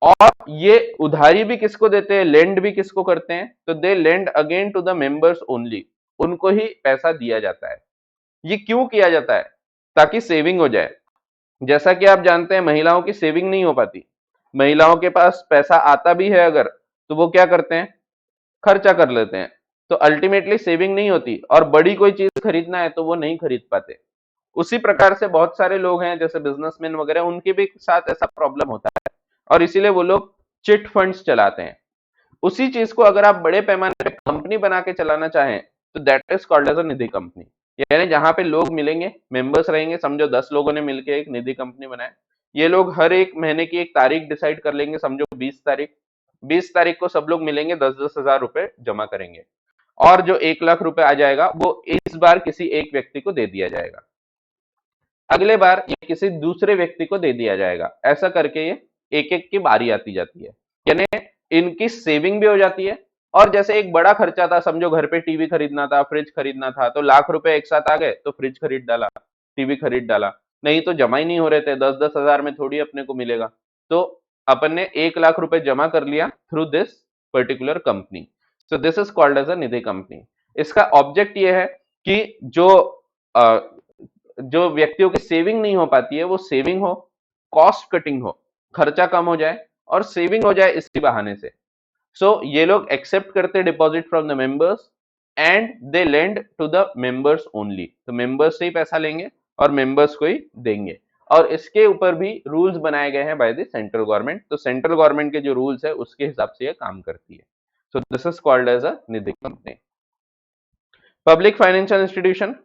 और ये उधारी भी किसको देते हैं, लेंड भी किसको करते हैं, तो they lend again to the members only, उनको ही पैसा दिया जाता है। ये क्यों किया जाता है, ताकि सेविंग हो जाए। जैसा कि आप जानते हैं महिलाओं की सेविंग नहीं हो पाती, महिलाओं के पास पैसा आता भी है अगर, तो वो क्या करते हैं, खर्चा कर लेते हैं, तो अल्टीमेटली सेविंग नहीं होती, और बड़ी कोई चीज खरीदना है तो वो नहीं खरीद पाते। उसी प्रकार से बहुत सारे लोग हैं जैसे बिजनेसमैन वगैरह, उनके भी साथ ऐसा प्रॉब्लम होता है, और इसीलिए वो लोग चिट फंड्स चलाते हैं। उसी चीज को अगर आप बड़े पैमाने पे कंपनी बना के चलाना चाहें, तो that is called as a Nidhi company. यानी जहां पे लोग मिलेंगे, मेंबर्स रहेंगे, समझो 10 लोगों ने मिलकर एक निधि कंपनी बनाया, ये लोग हर एक महीने की एक तारीख डिसाइड कर लेंगे, समझो 20 तारीख, 20 तारीख को सब लोग मिलेंगे, 10-10 हजार रुपए जमा करेंगे, और जो 1 लाख रुपए आ जाएगा वो इस बार किसी एक व्यक्ति को दे दिया जाएगा, अगले बार ये किसी दूसरे व्यक्ति को दे दिया जाएगा, ऐसा करके ये एक एक की बारी आती जाती है। यानी इनकी सेविंग भी हो जाती है, और जैसे एक बड़ा खर्चा था, समझो घर पे टीवी खरीदना था, फ्रिज खरीदना था, तो लाख रुपए एक साथ आ गए तो फ्रिज खरीद डाला, टीवी खरीद डाला, नहीं तो जमा ही नहीं हो रहे थे, 10-10 हजार में थोड़ी अपने को मिलेगा, तो अपन ने 1 लाख रुपए जमा कर लिया through this particular company. So this is called as a Nidhi company. इसका ऑब्जेक्ट ये है कि जो व्यक्तियों की सेविंग नहीं हो पाती है वो सेविंग हो, कॉस्ट कटिंग हो, खर्चा कम हो जाए और सेविंग हो जाए इसी बहाने से। सो ये लोग एक्सेप्ट करते deposit from the members and they lend to the members only, तो मेंबर्स से ही पैसा लेंगे और मेंबर्स को ही देंगे। और इसके ऊपर भी रूल्स बनाए गए हैं बाय द सेंट्रल गवर्नमेंट, तो सेंट्रल गवर्नमेंट के जो रूल्स है उसके हिसाब से ये काम करती है। So this is called as a Nidhi company. Public financial institution,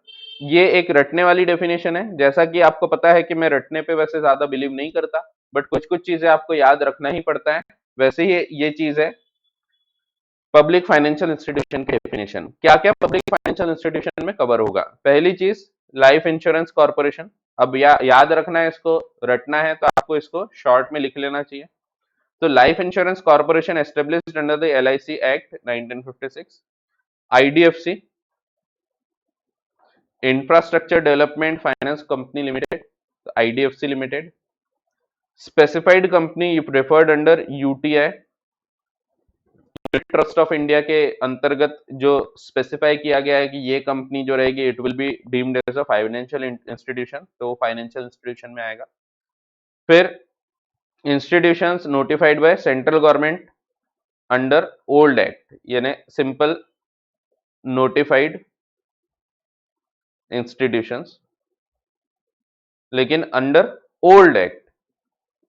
ये एक रटने वाली डेफिनेशन है, जैसा कि आपको पता है कि मैं रटने पे वैसे ज्यादा बिलीव नहीं करता, बट कुछ कुछ चीजें आपको याद रखना ही पड़ता है, वैसे ही ये चीज है। पब्लिक फाइनेंशियल इंस्टीट्यूशन की डेफिनेशन, क्या क्या पब्लिक फाइनेंशियल इंस्टीट्यूशन में कवर होगा। पहली चीज, लाइफ इंश्योरेंस कॉर्पोरेशन। अब याद रखना है, इसको रटना है तो आपको इसको शॉर्ट में लिख लेना चाहिए। तो life insurance corporation established under the LIC act 1956। IDFC, infrastructure development finance company limited, IDFC limited. Specified company preferred under UTI, trust of India के अंतर्गत जो स्पेसिफाई किया गया है कि ये कंपनी जो रहेगी it will be deemed as a financial institution, तो वो फाइनेंशियल इंस्टीट्यूशन में आएगा। फिर institutions notified by central government under old act, यानी सिंपल नोटिफाइड इंस्टीट्यूशंस, लेकिन अंडर ओल्ड एक्ट,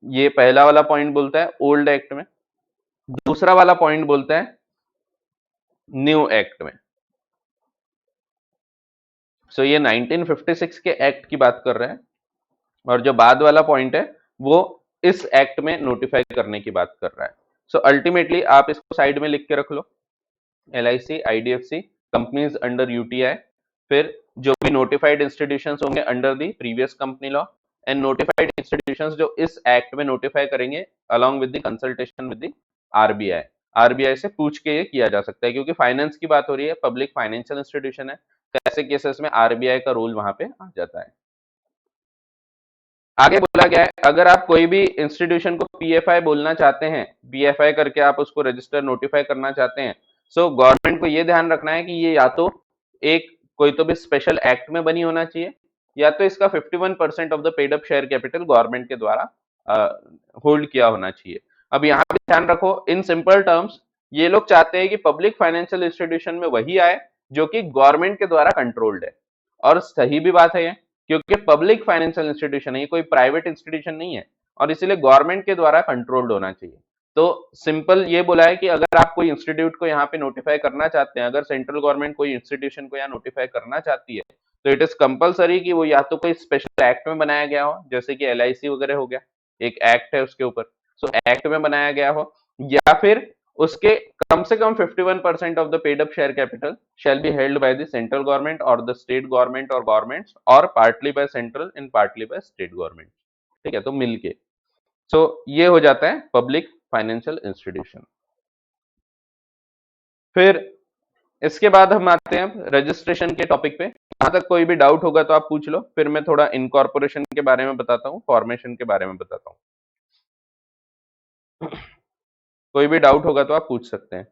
ये पहला वाला पॉइंट बोलता है ओल्ड एक्ट में, दूसरा वाला पॉइंट बोलता है न्यू एक्ट में। सो ये 1956 के एक्ट की बात कर रहे हैं, और जो बाद वाला पॉइंट है वो इस एक्ट में नोटिफाई करने की बात कर रहा है। सो अल्टीमेटली आप इसको साइड में लिख के रख लो, LIC, IDFC, companies under UTI, फिर जो भी नोटिफाइड इंस्टीट्यूशंस होंगे under the previous company law, and notified institutions जो इस एक्ट में नोटिफाई करेंगे along with the consultation with the RBI। RBI से पूछ के ये किया जा सकता है, क्योंकि फाइनेंस की बात हो रही है, पब्लिक फाइनेंशियल इंस्टीट्यूशन है, तो ऐसे केसेस में RBI का रोल वहां पे आ जाता है। आगे बोला गया है, अगर आप कोई भी इंस्टीट्यूशन को PFI बोलना चाहते हैं, PFI करके आप उसको रजिस्टर नोटिफाई करना चाहते हैं, सो गवर्नमेंट को ये ध्यान रखना है कि ये या तो एक कोई तो भी स्पेशल एक्ट में बनी होना चाहिए, या तो इसका 51% of the paid up share capital government के द्वारा होल्ड किया होना चाहिए। अब यहाँ पे ध्यान रखो, इन सिंपल टर्म्स ये लोग चाहते हैं कि पब्लिक फाइनेंशियल इंस्टीट्यूशन में वही आए जो कि गवर्नमेंट के द्वारा कंट्रोल्ड है, और सही भी बात है ये, क्योंकि पब्लिक फाइनेंशियल इंस्टीट्यूशन है, ये कोई प्राइवेट इंस्टीट्यूशन नहीं है, और इसीलिए गवर्नमेंट के द्वारा कंट्रोल्ड होना चाहिए। तो सिंपल ये बोला है कि अगर आप कोई इंस्टीट्यूट को यहाँ पे नोटिफाई करना चाहते हैं, अगर सेंट्रल गवर्नमेंट कोई इंस्टीट्यूशन को यहाँ नोटिफाई करना चाहती है, तो इट इज कंपलसरी कि वो या तो कोई स्पेशल एक्ट में बनाया गया हो, जैसे कि LIC वगैरह हो गया, एक एक्ट है उसके ऊपर, सो एक्ट में बनाया गया हो, या फिर उसके कम से कम 51% of the paid up share capital shall be held by the central government or the state government or governments or partly by central and partly by state government। ठीक है, तो मिलके, सो ये हो जाता है पब्लिक फाइनेंशियल इंस्टीट्यूशन। फिर इसके बाद हम आते हैं रजिस्ट्रेशन के टॉपिक पे। यहां तक कोई भी डाउट होगा तो आप पूछ लो, फिर मैं थोड़ा इनकॉर्पोरेशन के बारे में बताता हूँ, फॉर्मेशन के बारे में बताता हूँ। कोई भी डाउट होगा तो आप पूछ सकते हैं।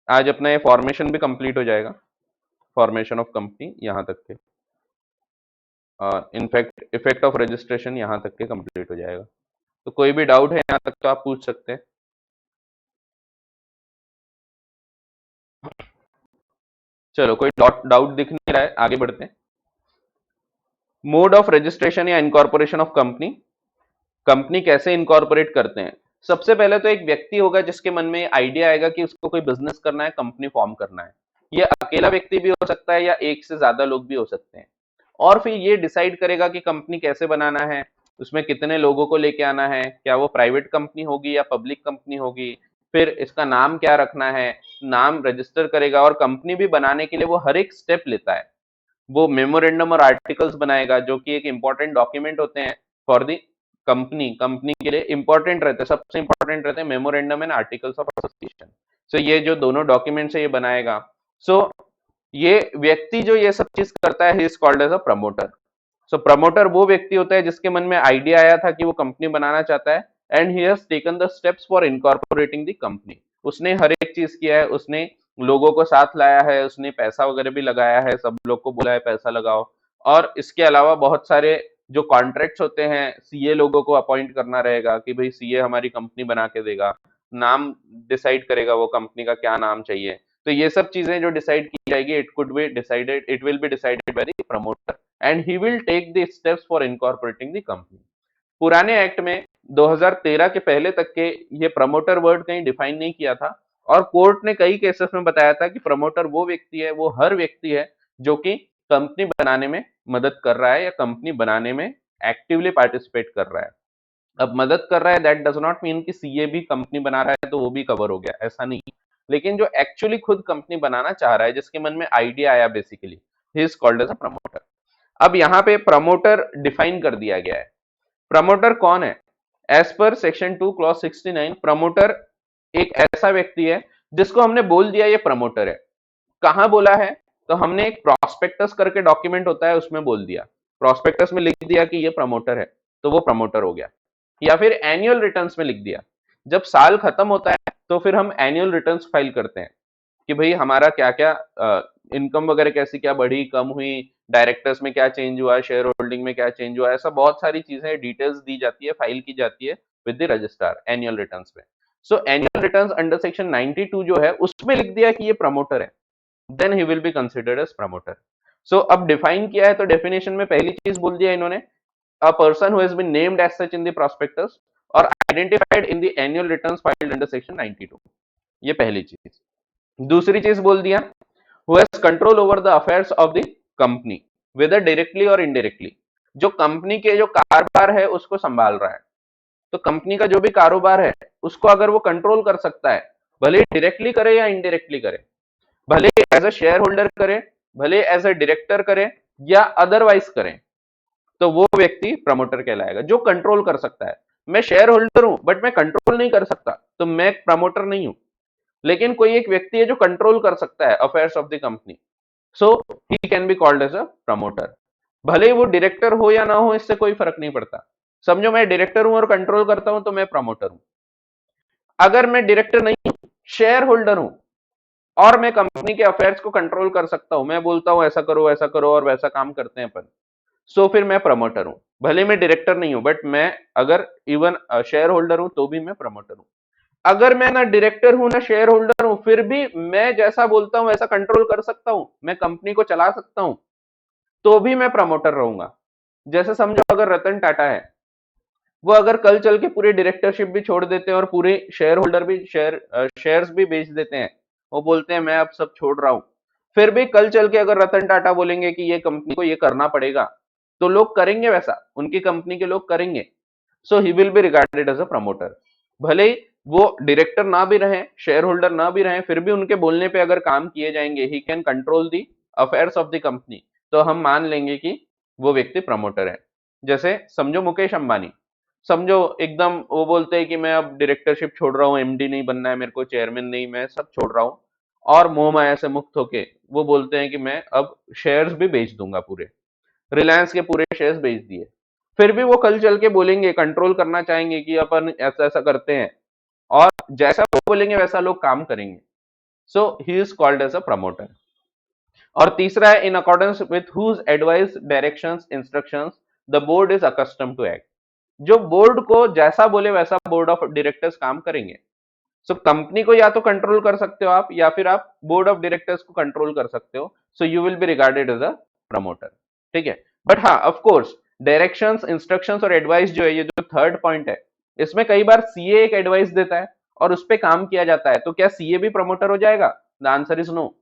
आज अपना ये फॉर्मेशन भी कंप्लीट हो जाएगा, फॉर्मेशन ऑफ कंपनी यहाँ तक के, इनफैक्ट इफेक्ट ऑफ रजिस्ट्रेशन यहाँ तक के कंप्लीट हो जाएगा। तो कोई भी डाउट है यहाँ तक तो आप पूछ सकते हैं। चलो, कोई डाउट दिख नहीं रहा है, आगे बढ़ते हैं। मोड ऑफ रजिस्ट्रेशन या इनकॉर्पोरेशन ऑफ कंपनी, कंपनी कैसे इनकॉर्पोरेट करते हैं। सबसे पहले तो एक व्यक्ति होगा जिसके मन में आइडिया आएगा कि उसको कोई बिजनेस करना है, कंपनी फॉर्म करना है। ये अकेला व्यक्ति भी हो सकता है या एक से ज्यादा लोग भी हो सकते हैं। और फिर ये डिसाइड करेगा कि कंपनी कैसे बनाना है, उसमें कितने लोगों को लेके आना है, क्या वो प्राइवेट कंपनी होगी या पब्लिक कंपनी होगी, फिर इसका नाम क्या रखना है, नाम रजिस्टर करेगा। और कंपनी भी बनाने के लिए वो हर एक स्टेप लेता है। वो मेमोरेंडम और आर्टिकल्स बनाएगा जो कि एक इंपॉर्टेंट डॉक्यूमेंट होते हैं फॉर दी कंपनी। कंपनी के लिए इंपॉर्टेंट रहते हैं, सबसे इंपॉर्टेंट रहते हैं memorandum and articles of association. So ये जो दोनों डॉक्यूमेंट्स है ये बनाएगा। सो ये व्यक्ति जो ये सब चीज करता है, he is called as a promoter. So promoter वो व्यक्ति होता है जिसके मन में आइडिया आया था कि वो कंपनी बनाना चाहता है, and he has taken the steps for incorporating the company. उसने हर एक चीज किया है, उसने लोगों को साथ लाया है, उसने पैसा वगैरह भी लगाया है, सब लोग को बोला है पैसा लगाओ। और इसके अलावा बहुत सारे जो कॉन्ट्रैक्ट्स होते हैं, सीए लोगों को अपॉइंट करना रहेगा कि भाई सीए हमारी कंपनी बना के देगा, नाम डिसाइड करेगा वो कंपनी का क्या नाम चाहिए। तो ये सब चीजें जो डिसाइड की जाएगी, it will be decided by the promoter and he will take the steps for incorporating the company. पुराने एक्ट में 2013 के पहले तक के ये प्रमोटर वर्ड कहीं डिफाइन नहीं किया था। और कोर्ट ने कई केसेस में बताया था कि प्रमोटर वो व्यक्ति है, वो हर व्यक्ति है जो कि कंपनी बनाने में मदद कर रहा है या कंपनी बनाने में एक्टिवली पार्टिसिपेट कर रहा है। अब मदद कर रहा है दैट डज नॉट मीन कि सीए भी कंपनी बना रहा है तो वो भी कवर हो गया, ऐसा नहीं। लेकिन जो एक्चुअली खुद कंपनी बनाना चाह रहा है, जिसके मन में आइडिया आया, basically he is called as a promoter. अब यहाँ पे प्रमोटर डिफाइन कर दिया गया है। प्रमोटर कौन है? As per section 2 clause 69, promoter एक ऐसा व्यक्ति है जिसको हमने बोल दिया ये प्रमोटर है। कहां बोला है? तो हमने एक प्रोस्पेक्टस करके डॉक्यूमेंट होता है, उसमें बोल दिया, प्रोस्पेक्टस में लिख दिया कि ये प्रमोटर है, तो वो प्रमोटर हो गया। या फिर एनुअल रिटर्न्स में लिख दिया, जब साल खत्म होता है तो फिर हम एनुअल रिटर्न्स फाइल करते हैं कि भाई हमारा क्या क्या इनकम वगैरह कैसी, क्या बढ़ी कम हुई, डायरेक्टर्स में क्या चेंज हुआ, शेयर होल्डिंग में क्या चेंज हुआ, ऐसा बहुत सारी चीजें डिटेल्स दी जाती है, फाइल की जाती है with the registrar annual returns में। So annual returns under section 92 जो है उसमें लिख दिया कि ये प्रमोटर है, then he will be considered as promoter. So अब डिफाइन किया है तो डेफिनेशन में पहली चीज बोल दिया इन्होंने, a person who has been named as such in the prospectus or identified in the annual returns filed under section 92। ये पहली चीज। दूसरी चीज बोल दिया, who has control over the affairs of the company whether directly or indirectly। जो company के जो कारोबार है उसको संभाल रहा है। तो कंपनी का जो भी कारोबार है उसको अगर वो कंट्रोल कर सकता है, भले डायरेक्टली करे या इनडायरेक्टली करे, भले एज अ शेयर होल्डर करे, भले एज अ डायरेक्टर करे या अदरवाइज करे, तो वो व्यक्ति प्रमोटर कहलाएगा जो कंट्रोल कर सकता है। मैं शेयर होल्डर हूं बट मैं कंट्रोल नहीं कर सकता, तो मैं प्रमोटर नहीं हूं। लेकिन कोई एक व्यक्ति है जो कंट्रोल कर सकता है affairs of the company, so he can be called as a promoter. भले ही वो डायरेक्टर हो या ना हो, इससे कोई फर्क नहीं पड़ता। समझो मैं डायरेक्टर हूं और कंट्रोल करता हूं तो मैं प्रमोटर हूं। अगर मैं डायरेक्टर नहीं हूं, शेयर होल्डर हूं, और मैं कंपनी के अफेयर्स को कंट्रोल कर सकता हूं, मैं बोलता हूं ऐसा करो और वैसा काम करते हैं अपन, सो फिर मैं प्रमोटर हूं। भले मैं डायरेक्टर नहीं हूं बट मैं अगर इवन शेयर होल्डर हूं तो भी मैं प्रमोटर हूं। अगर मैं ना डायरेक्टर हूं ना शेयर होल्डर हूं, फिर भी मैं जैसा बोलता हूं वैसा कंट्रोल कर सकता हूं, मैं कंपनी को चला सकता हूं, तो भी मैं प्रमोटर रहूंगा। जैसे समझो अगर रतन टाटा है, वो अगर कल चल के पूरी डायरेक्टरशिप भी छोड़ देते हैं और पूरे शेयर होल्डर भी शेयर्स भी बेच देते हैं, वो बोलते हैं मैं अब सब छोड़ रहा हूं, फिर भी कल चल के अगर रतन टाटा बोलेंगे कि ये कंपनी को ये करना पड़ेगा, तो लोग करेंगे, वैसा उनकी कंपनी के लोग करेंगे। So he will be regarded as a promoter. भले ही वो डायरेक्टर ना भी रहे, शेयर होल्डर ना भी रहे, फिर भी उनके बोलने पे अगर काम किए जाएंगे, he can control the affairs of the company, तो हम मान लेंगे कि वो व्यक्ति प्रमोटर है। जैसे समझो मुकेश अंबानी, समझो एकदम वो बोलते हैं कि मैं अब डायरेक्टरशिप छोड़ रहा हूँ, एमडी नहीं बनना है मेरे को, चेयरमैन नहीं, मैं सब छोड़ रहा हूँ, और मोह माया से मुक्त होके वो बोलते हैं कि मैं अब शेयर्स भी बेच दूंगा, पूरे रिलायंस के पूरे शेयर्स बेच दिए। फिर भी वो कल चल के बोलेंगे, कंट्रोल करना चाहेंगे कि अपन ऐसा ऐसा करते हैं, और जैसा वो बोलेंगे वैसा लोग काम करेंगे। So he is called as a promoter. और तीसरा है in accordance with whose advice directions instructions the board is accustom to act. जो बोर्ड को जैसा बोले वैसा बोर्ड ऑफ डायरेक्टर्स काम करेंगे। सो कंपनी को या तो कंट्रोल कर सकते हो आप, या फिर आप बोर्ड ऑफ डायरेक्टर्स को कंट्रोल कर सकते हो। So you will be regarded as a promoter. ठीक है, बट हाँ ऑफ कोर्स डायरेक्शंस इंस्ट्रक्शंस और एडवाइस जो है, ये जो थर्ड पॉइंट है, इसमें कई बार सीए एक एडवाइस देता है और उस पर काम किया जाता है, तो क्या सीए भी प्रमोटर हो जाएगा? The answer is no.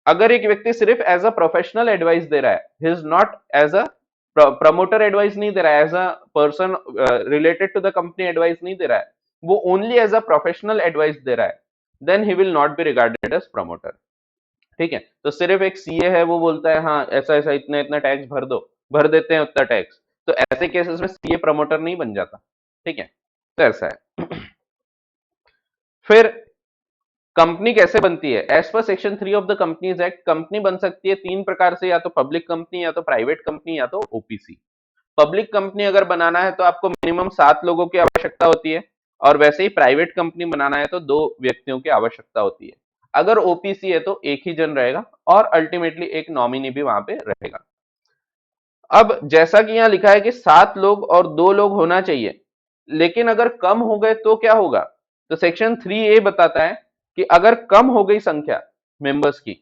अगर एक व्यक्ति सिर्फ एज अ प्रोफेशनल एडवाइस दे रहा है, he is not as a promoter advice नहीं दे रहा है, as a person related to the company advice नहीं दे रहा है, वो only as a professional advice दे रहा है, then he will not be regarded as promoter. ठीक है, तो सिर्फ एक सीए है, वो बोलता है हाँ ऐसा ऐसा इतना इतना टैक्स भर दो, भर देते हैं उतना टैक्स, तो ऐसे केसेस में सीए प्रमोटर नहीं बन जाता। ठीक है, तो ऐसा है। फिर कंपनी कैसे बनती है? As per section 3 of the companies act, company बन सकती है तीन प्रकार से, या तो पब्लिक कंपनी, या तो प्राइवेट कंपनी, या तो ओपीसी। पब्लिक कंपनी अगर बनाना है तो आपको मिनिमम 7 लोगों की आवश्यकता होती है, और वैसे ही प्राइवेट कंपनी बनाना है तो 2 व्यक्तियों की आवश्यकता होती है। अगर ओपीसी है तो एक ही जन रहेगा, और अल्टीमेटली एक नॉमिनी भी वहां पे रहेगा। अब जैसा कि यहां लिखा है कि 7 लोग और 2 लोग होना चाहिए, लेकिन अगर कम हो गए तो क्या होगा? तो सेक्शन 3A बताता है कि अगर कम हो गई संख्या मेंबर्स की,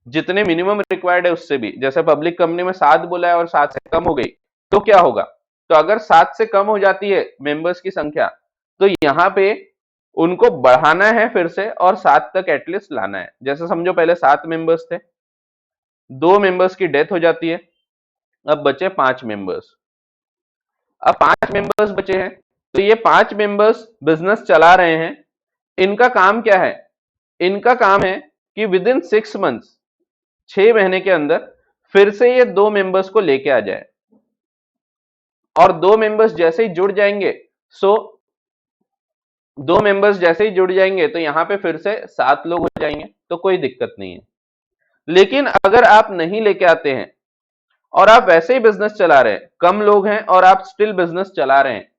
जितने मिनिमम रिक्वायर्ड है उससे भी, जैसे पब्लिक कंपनी में 7 बोला है और 7 से कम हो गई, तो क्या होगा? तो अगर 7 से कम हो जाती है मेंबर्स की संख्या, तो यहाँ पे उनको बढ़ाना है फिर से, और 7 तक एटलीस्ट लाना है। जैसे समझो पहले 7 मेंबर्स थे, 2 मेंबर्स की डेथ हो जाती है, अब बचे 5 मेंबर्स। अब 5 मेंबर्स बचे हैं, तो ये 5 मेंबर्स बिजनेस चला रहे हैं। इनका काम क्या है? इनका काम है कि विद इन 6 मंथ्स, 6 महीने के अंदर फिर से ये 2 मेंबर्स को लेके आ जाए, और 2 मेंबर्स जैसे ही जुड़ जाएंगे, सो 2 मेंबर्स जैसे ही जुड़ जाएंगे तो यहां पे फिर से 7 लोग हो जाएंगे, तो कोई दिक्कत नहीं है। लेकिन अगर आप नहीं लेके आते हैं और आप वैसे ही बिजनेस चला रहे हैं, कम लोग हैं और आप स्टिल बिजनेस चला रहे हैं,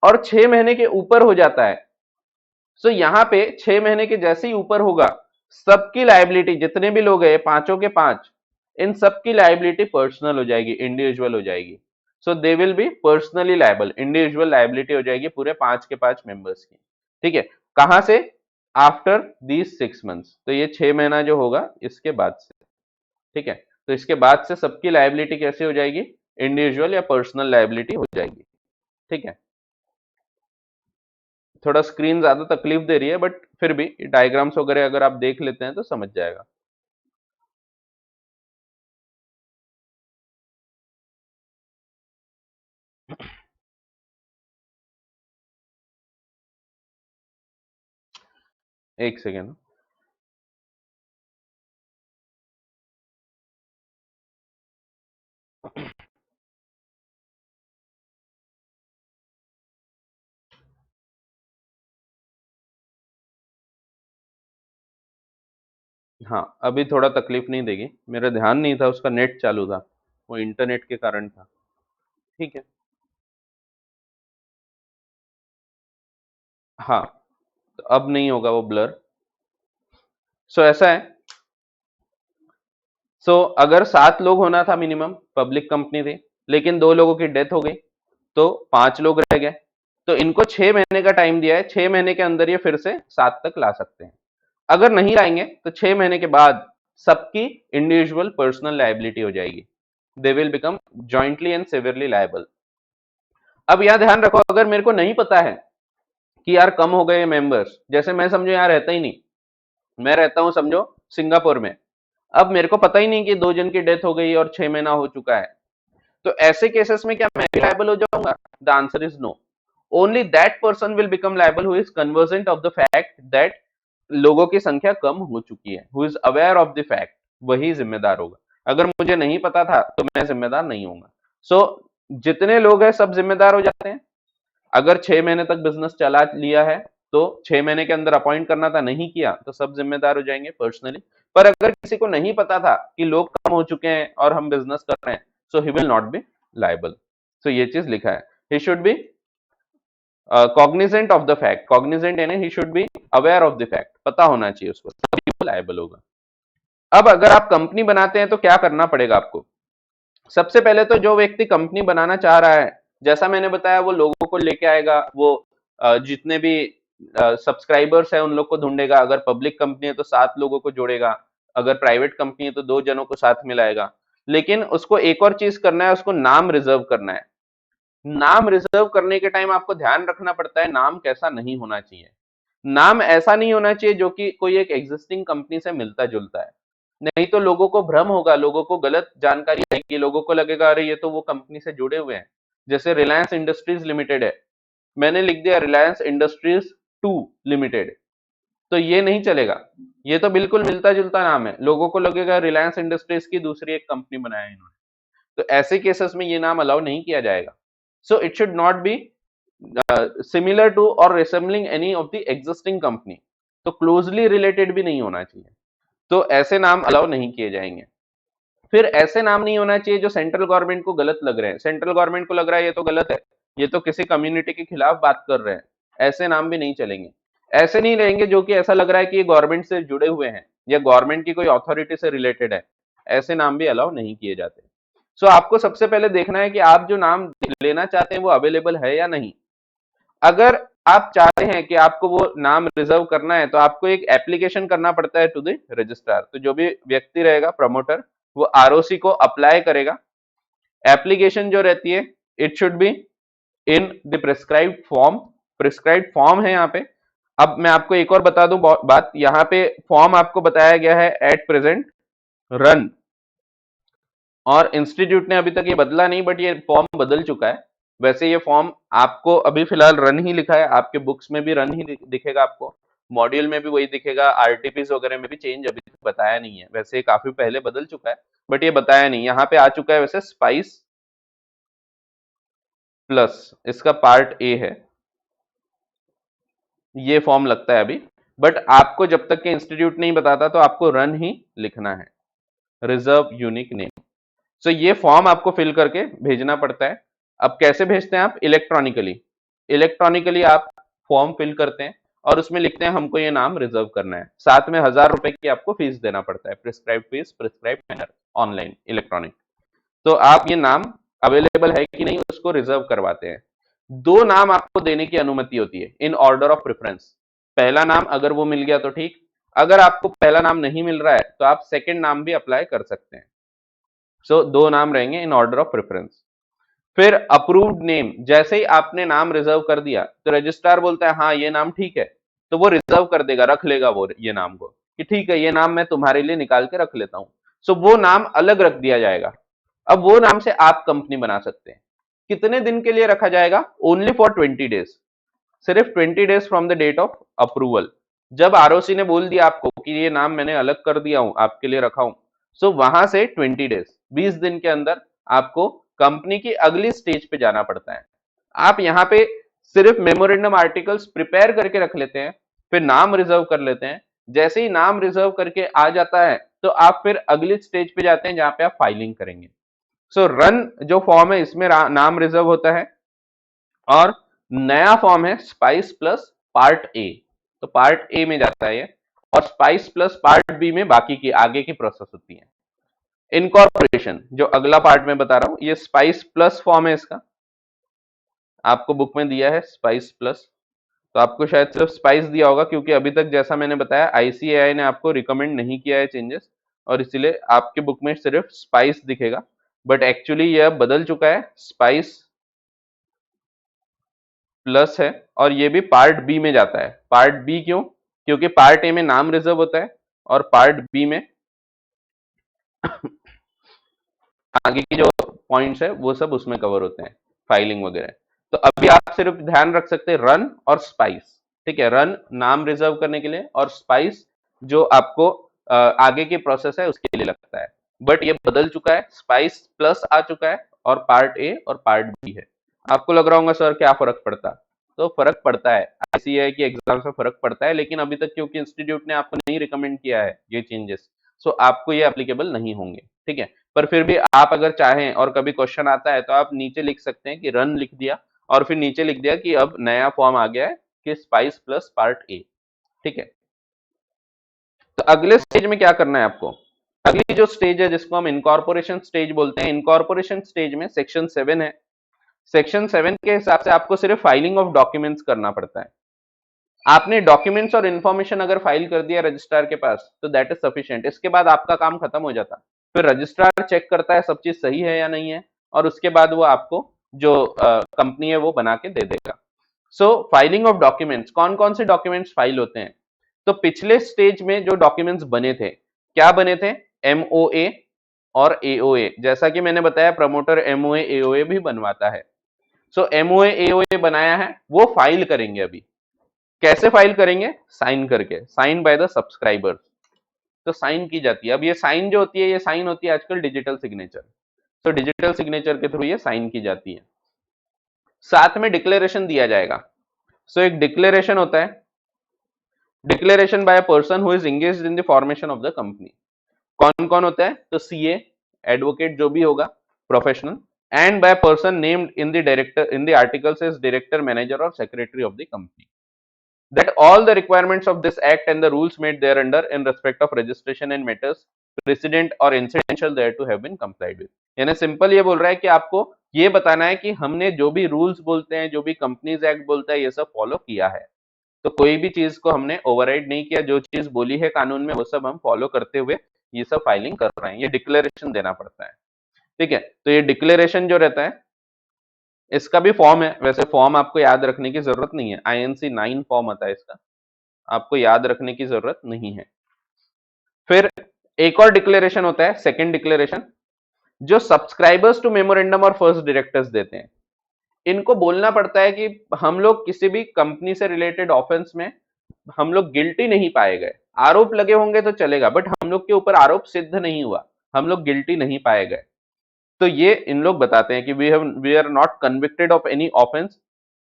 और 6 महीने के ऊपर हो जाता है, सो यहां पे 6 महीने के जैसे ही ऊपर होगा, सबकी लायबिलिटी, जितने भी लोग हैं पांचों के पांच, इन सबकी लायबिलिटी पर्सनल हो जाएगी, इंडिविजुअल हो जाएगी। So they will be personally liable, individual liability हो जाएगी पूरे 5 के 5 मेंबर्स की। ठीक है, कहां से? आफ्टर दीज 6 मंथ्स, तो ये 6 महीना जो होगा इसके बाद से। ठीक है, तो इसके बाद से सबकी लायबिलिटी कैसे हो जाएगी? इंडिविजुअल या पर्सनल लायबिलिटी हो जाएगी। ठीक है, थोड़ा स्क्रीन ज्यादा तकलीफ दे रही है, बट फिर भी डायग्राम्स वगैरह अगर आप देख लेते हैं तो समझ जाएगा। एक सेकेंड। हाँ, अभी थोड़ा तकलीफ नहीं देगी, मेरा ध्यान नहीं था, उसका नेट चालू था, वो इंटरनेट के कारण था। ठीक है, हाँ, तो अब नहीं होगा वो ब्लर। सो ऐसा है, सो अगर 7 लोग होना था मिनिमम, पब्लिक कंपनी थी, लेकिन 2 लोगों की डेथ हो गई, तो 5 लोग रह गए। तो इनको 6 महीने का टाइम दिया है, 6 महीने के अंदर ये फिर से 7 तक ला सकते हैं। अगर नहीं लाएंगे तो 6 महीने के बाद सबकी इंडिविजुअल पर्सनल लायबिलिटी हो जाएगी, they will become jointly and severely liable. अब यहां ध्यान रखो, अगर मेरे को नहीं पता है कि यार कम हो गए मेंबर्स, जैसे मैं समझो यहाँ रहता ही नहीं, मैं रहता हूं समझो सिंगापुर में, अब मेरे को पता ही नहीं कि 2 जन की डेथ हो गई और 6 महीना हो चुका है, तो ऐसे केसेस में क्या मैं भी लायबल हो जाऊंगा? The answer is no. Only that person will become liable who is convergent of the fact that लोगों की संख्या कम हो चुकी है, who is aware of the fact, वही जिम्मेदार होगा। अगर मुझे नहीं पता था तो मैं जिम्मेदार नहीं होऊंगा। सो जितने लोग हैं सब जिम्मेदार हो जाते हैं। अगर 6 महीने तक बिजनेस चला लिया है, तो 6 महीने के अंदर अपॉइंट करना था, नहीं किया, तो सब जिम्मेदार हो जाएंगे पर्सनली। पर अगर किसी को नहीं पता था कि लोग कम हो चुके हैं और हम बिजनेस कर रहे हैं, so he will not be liable. So ये चीज लिखा है, he should be cognizant of the fact, cognizant यानी he should be aware of the fact, पता होना चाहिए उसको, तभी वो लायबल होगा। अब अगर आप कंपनी बनाते हैं तो क्या करना पड़ेगा आपको? सबसे पहले तो जो व्यक्ति कंपनी बनाना चाह रहा है, जैसा मैंने बताया, वो लोगों को लेके आएगा, वो जितने भी सब्सक्राइबर्स है उन लोग को ढूंढेगा, अगर पब्लिक कंपनी है तो 7 लोगों को जोड़ेगा, अगर प्राइवेट कंपनी है तो 2 जनों को साथ मिलाएगा। लेकिन उसको एक और चीज करना है, उसको नाम रिजर्व करना है। नाम रिजर्व करने के टाइम आपको ध्यान रखना पड़ता है, नाम कैसा नहीं होना चाहिए। नाम ऐसा नहीं होना चाहिए जो कि कोई एक एग्जिस्टिंग कंपनी से मिलता जुलता है, नहीं तो लोगों को भ्रम होगा, लोगों को गलत जानकारी आएगी, लोगों को लगेगा अरे ये तो वो कंपनी से जुड़े हुए हैं। जैसे रिलायंस इंडस्ट्रीज लिमिटेड है, मैंने लिख दिया रिलायंस इंडस्ट्रीज 2 लिमिटेड, तो ये नहीं चलेगा, ये तो बिल्कुल मिलता जुलता नाम है, लोगों को लगेगा रिलायंस इंडस्ट्रीज की दूसरी एक कंपनी बनाया है इन्होंने, तो ऐसे केसेस में ये नाम अलाउ नहीं किया जाएगा। So it should not be similar to और resembling any of the existing company, तो क्लोजली रिलेटेड भी नहीं होना चाहिए, तो ऐसे नाम अलाउ नहीं किए जाएंगे। फिर ऐसे नाम नहीं होना चाहिए जो सेंट्रल गवर्नमेंट को गलत लग रहे हैं, सेंट्रल गवर्नमेंट को लग रहा है ये तो गलत है, ये तो किसी कम्युनिटी के खिलाफ बात कर रहे हैं, ऐसे नाम भी नहीं चलेंगे। ऐसे नहीं रहेंगे जो कि ऐसा लग रहा है कि ये गवर्नमेंट से जुड़े हुए हैं या गवर्नमेंट की कोई अथॉरिटी से रिलेटेड है, ऐसे नाम भी अलाउ नहीं किए जाते। सो आपको सबसे पहले देखना है कि आप जो नाम लेना चाहते हैं वो अवेलेबल है या नहीं। अगर आप चाहते हैं कि आपको वो नाम रिजर्व करना है तो आपको एक एप्लीकेशन करना पड़ता है टू द रजिस्ट्रार, तो जो भी व्यक्ति रहेगा प्रमोटर, वो आरओसी को अप्लाई करेगा। एप्लीकेशन जो रहती है, it should be in the prescribed form, prescribed form है यहाँ पे। अब मैं आपको एक और बता दूं बात, यहाँ पे फॉर्म आपको बताया गया है एट प्रेजेंट रन, और इंस्टीट्यूट ने अभी तक ये बदला नहीं, बट ये फॉर्म बदल चुका है। वैसे ये फॉर्म आपको अभी फिलहाल रन ही लिखा है, आपके बुक्स में भी रन ही दिखेगा, आपको मॉड्यूल में भी वही दिखेगा, आरटीपीस वगैरह में भी चेंज अभी तक बताया नहीं है, वैसे काफी पहले बदल चुका है, बट ये बताया नहीं, यहाँ पे आ चुका है वैसे स्पाइस प्लस, इसका पार्ट ए है, ये फॉर्म लगता है अभी, बट आपको जब तक के इंस्टीट्यूट नहीं बताता तो आपको रन ही लिखना है, रिजर्व यूनिक नेम। सो ये फॉर्म आपको फिल करके भेजना पड़ता है। अब कैसे भेजते हैं आप? इलेक्ट्रॉनिकली, इलेक्ट्रॉनिकली आप फॉर्म फिल करते हैं और उसमें लिखते हैं हमको ये नाम रिजर्व करना है, साथ में 1000 रुपए की आपको फीस देना पड़ता है, prescribe fees, prescribe manner, online electronic. तो आप ये नाम अवेलेबल है कि नहीं उसको रिजर्व करवाते हैं। 2 नाम आपको देने की अनुमति होती है इन ऑर्डर ऑफ प्रेफरेंस। पहला नाम अगर वो मिल गया तो ठीक, अगर आपको पहला नाम नहीं मिल रहा है तो आप सेकंड नाम भी अप्लाई कर सकते हैं। सो 2 नाम रहेंगे इन ऑर्डर ऑफ प्रेफरेंस। फिर अप्रूव्ड नेम, जैसे ही आपने नाम रिजर्व कर दिया तो रजिस्ट्रार बोलता है हाँ ये नाम ठीक है, तो वो रिजर्व कर देगा, रख लेगा वो ये नाम को, कि ठीक है ये नाम मैं तुम्हारे लिए निकाल के रख लेता हूं। सो वो नाम अलग रख दिया जाएगा। अब वो नाम से आप कंपनी बना सकते हैं। कितने दिन के लिए रखा जाएगा? ओनली फॉर 20 डेज, सिर्फ 20 days from the date of approval. जब आरओसी ने बोल दिया आपको कि ये नाम मैंने अलग कर दिया हूं, आपके लिए रखा हूं, सो वहां से 20 डेज, 20 दिन के अंदर आपको कंपनी की अगली स्टेज पे जाना पड़ता है। आप यहाँ पे सिर्फ मेमोरेंडम आर्टिकल्स प्रिपेयर करके रख लेते हैं, फिर नाम रिजर्व कर लेते हैं। जैसे ही नाम रिजर्व करके आ जाता है तो आप फिर अगली स्टेज पे जाते हैं जहां पे आप फाइलिंग करेंगे। सो रन जो फॉर्म है इसमें नाम रिजर्व होता है, और नया फॉर्म है स्पाइस प्लस पार्ट ए, तो पार्ट ए में जाता है ये, और स्पाइस प्लस पार्ट बी में बाकी की आगे की प्रोसेस होती है। इनकॉर्पोरेशन जो अगला पार्ट में बता रहा हूं, ये स्पाइस प्लस फॉर्म है, इसका आपको बुक में दिया है स्पाइस प्लस, तो आपको शायद सिर्फ स्पाइस दिया होगा क्योंकि अभी तक जैसा मैंने बताया आईसीएआई ने आपको रिकमेंड नहीं किया है चेंजेस, और इसीलिए आपके बुक में सिर्फ स्पाइस दिखेगा, बट एक्चुअली यह बदल चुका है, स्पाइस प्लस है, और ये भी पार्ट बी में जाता है। पार्ट बी क्यों? क्योंकि पार्ट ए में नाम रिजर्व होता है और पार्ट बी में आगे की जो पॉइंट्स है वो सब उसमें कवर होते हैं, फाइलिंग वगैरह। तो अभी आप सिर्फ ध्यान रख सकते हैं रन और स्पाइस, ठीक है, रन नाम रिजर्व करने के लिए और स्पाइस जो आपको आगे की प्रोसेस है उसके लिए लगता है। बट ये बदल चुका है, स्पाइस प्लस आ चुका है और पार्ट ए और पार्ट बी है। आपको लग रहा होगा सर क्या फर्क पड़ता, तो फर्क पड़ता है, आईसीएआई की एग्जाम में फर्क पड़ता है, लेकिन अभी तक क्योंकि इंस्टीट्यूट ने आपको नहीं रिकमेंड किया है ये चेंजेस, सो आपको ये एप्लीकेबल नहीं होंगे, ठीक है। पर फिर भी आप अगर चाहें और कभी क्वेश्चन आता है तो आप नीचे लिख सकते हैं कि रन लिख दिया और फिर नीचे लिख दिया कि अब नया फॉर्म आ गया है कि स्पाइस प्लस पार्ट ए। ठीक है, तो अगले स्टेज में क्या करना है आपको? अगली जो स्टेज है जिसको हम इनकॉर्पोरेशन स्टेज बोलते हैं, इनकॉर्पोरेशन स्टेज में सेक्शन 7 है। सेक्शन 7 के हिसाब से आपको सिर्फ फाइलिंग ऑफ डॉक्यूमेंट्स करना पड़ता है। आपने डॉक्यूमेंट्स और इन्फॉर्मेशन अगर फाइल कर दिया रजिस्ट्रार के पास तो दैट इज सफिशिएंट, इसके बाद आपका काम खत्म हो जाता। फिर रजिस्ट्रार चेक करता है सब चीज सही है या नहीं है और उसके बाद वो आपको जो कंपनी है वो बना के दे देगा। सो फाइलिंग ऑफ डॉक्यूमेंट्स, कौन कौन से डॉक्यूमेंट्स फाइल होते हैं? तो पिछले स्टेज में जो डॉक्यूमेंट्स बने थे, क्या बने थे? एमओए और एओए। जैसा कि मैंने बताया प्रमोटर एमओए एओए भी बनवाता है। सो एमओए एओए बनाया है, वो फाइल करेंगे अभी। कैसे फाइल करेंगे? साइन करके, साइन बाय द सब्सक्राइबर। तो साइन की जाती है। अब ये साइन जो होती है, ये साइन होती है आजकल डिजिटल सिग्नेचर। तो डिजिटल सिग्नेचर के थ्रू ये साइन की जाती है। साथ में डिक्लेरेशन दिया जाएगा। सो एक डिक्लेरेशन होता है, declaration bye a person who is engaged in the formation of the company. कौन कौन होता है? तो सीए, एडवोकेट जो भी होगा professional, and by person named in the director in the articles as director, manager और secretary of the company, that all the requirements of this act and the rules made thereunder in respect of registration and matters precedent or incidental there to have been complied with। यानी simple ये बोल रहा है कि आपको ये बताना है कि हमने जो भी रूल्स बोलते हैं, जो भी कंपनीज एक्ट बोलता है, ये सब फॉलो किया है। तो कोई भी चीज को हमने ओवरराइड नहीं किया, जो चीज बोली है कानून में वो सब हम फॉलो करते हुए ये सब फाइलिंग कर रहे हैं। ये डिक्लेरेशन देना पड़ता है। ठीक है, तो ये डिक्लेरेशन जो रहता है इसका भी फॉर्म है। वैसे फॉर्म आपको याद रखने की जरूरत नहीं है, INC 9 फॉर्म आता है इसका, आपको याद रखने की जरूरत नहीं है। फिर एक और डिक्लेरेशन होता है, सेकंड डिक्लेरेशन, जो सब्सक्राइबर्स टू मेमोरेंडम और फर्स्ट डायरेक्टर्स देते हैं। इनको बोलना पड़ता है कि हम लोग किसी भी कंपनी से रिलेटेड ऑफेंस में हम लोग गिल्टी नहीं पाए गए। आरोप लगे होंगे तो चलेगा, बट हम लोग के ऊपर आरोप सिद्ध नहीं हुआ, हम लोग गिल्टी नहीं पाए गए। तो ये इन लोग बताते हैं कि we are not convicted of any offence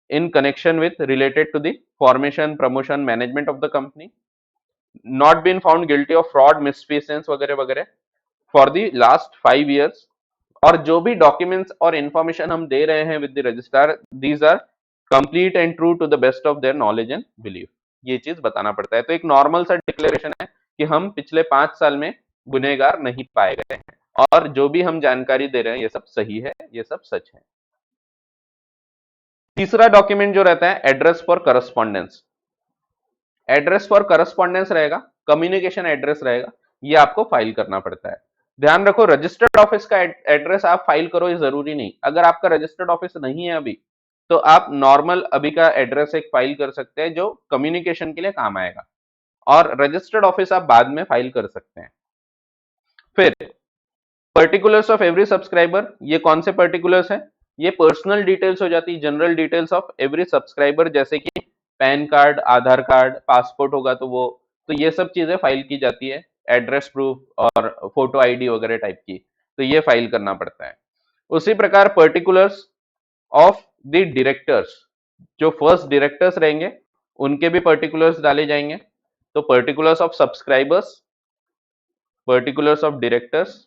in connection with related to the formation, promotion, management of the company, not been found guilty of fraud, misfeasance वगैरह वगैरह for the last 5 years। और जो भी डॉक्यूमेंट्स और information हम दे रहे हैं with the registrar, these are complete and true to the best of their knowledge and belief. ये चीज बताना पड़ता है। तो एक नॉर्मल सा डिक्लेरेशन है कि हम पिछले 5 साल में गुनहगार नहीं पाए गए हैं और जो भी हम जानकारी दे रहे हैं ये सब सही है, ये सब सच है। तीसरा डॉक्यूमेंट जो रहता है address for correspondence. Address for correspondence रहेगा, कम्युनिकेशन एड्रेस रहेगा, ये आपको फाइल करना पड़ता है। ध्यान रखो, रजिस्टर्ड ऑफिस का एड्रेस आप फाइल करो ये जरूरी नहीं। अगर आपका रजिस्टर्ड ऑफिस नहीं है अभी तो आप नॉर्मल अभी का एड्रेस एक फाइल कर सकते हैं जो कम्युनिकेशन के लिए काम आएगा, और रजिस्टर्ड ऑफिस आप बाद में फाइल कर सकते हैं। फिर पर्टिकुलर्स ऑफ एवरी सब्सक्राइबर, ये कौन से पर्टिकुलर्स हैं? ये पर्सनल डिटेल्स हो जाती है, general details of every subscriber, जैसे कि पैन कार्ड, आधार कार्ड, पासपोर्ट होगा तो वो, तो ये सब चीजें फाइल की जाती है, एड्रेस प्रूफ और फोटो आईडी वगैरह टाइप की, तो ये फाइल करना पड़ता है। उसी प्रकार पर्टिकुलर्स ऑफ द डायरेक्टर्स, जो फर्स्ट डायरेक्टर्स रहेंगे उनके भी पर्टिकुलर्स डाले जाएंगे। तो particulars of subscribers, particulars of directors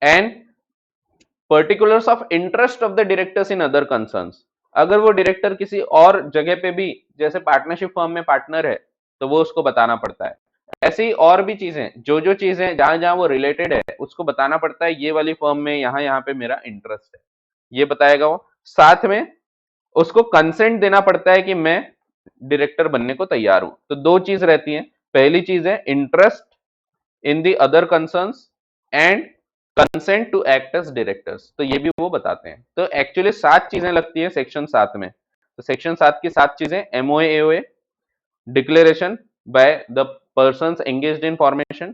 and particulars of interest of the directors in other concerns. अगर वो डायरेक्टर किसी और जगह पे भी, जैसे पार्टनरशिप फर्म में पार्टनर है, तो वो उसको बताना पड़ता है। ऐसे ही और भी चीजें, जो जो चीजें जहां जहां वो रिलेटेड है उसको बताना पड़ता है, ये वाली फर्म में यहाँ यहाँ पे मेरा इंटरेस्ट है, ये बताएगा वो। साथ में उसको कंसेंट देना पड़ता है कि मैं डायरेक्टर बनने को तैयार हूं। तो दो चीज रहती है, पहली चीज है interest in the other concerns and consent to act as directors, तो ये भी वो बताते हैं। तो एक्चुअली 7 चीजें लगती है सेक्शन 7 में। तो सेक्शन 7 की 7 चीजें, MOA AOA, declaration by the persons engaged in formation,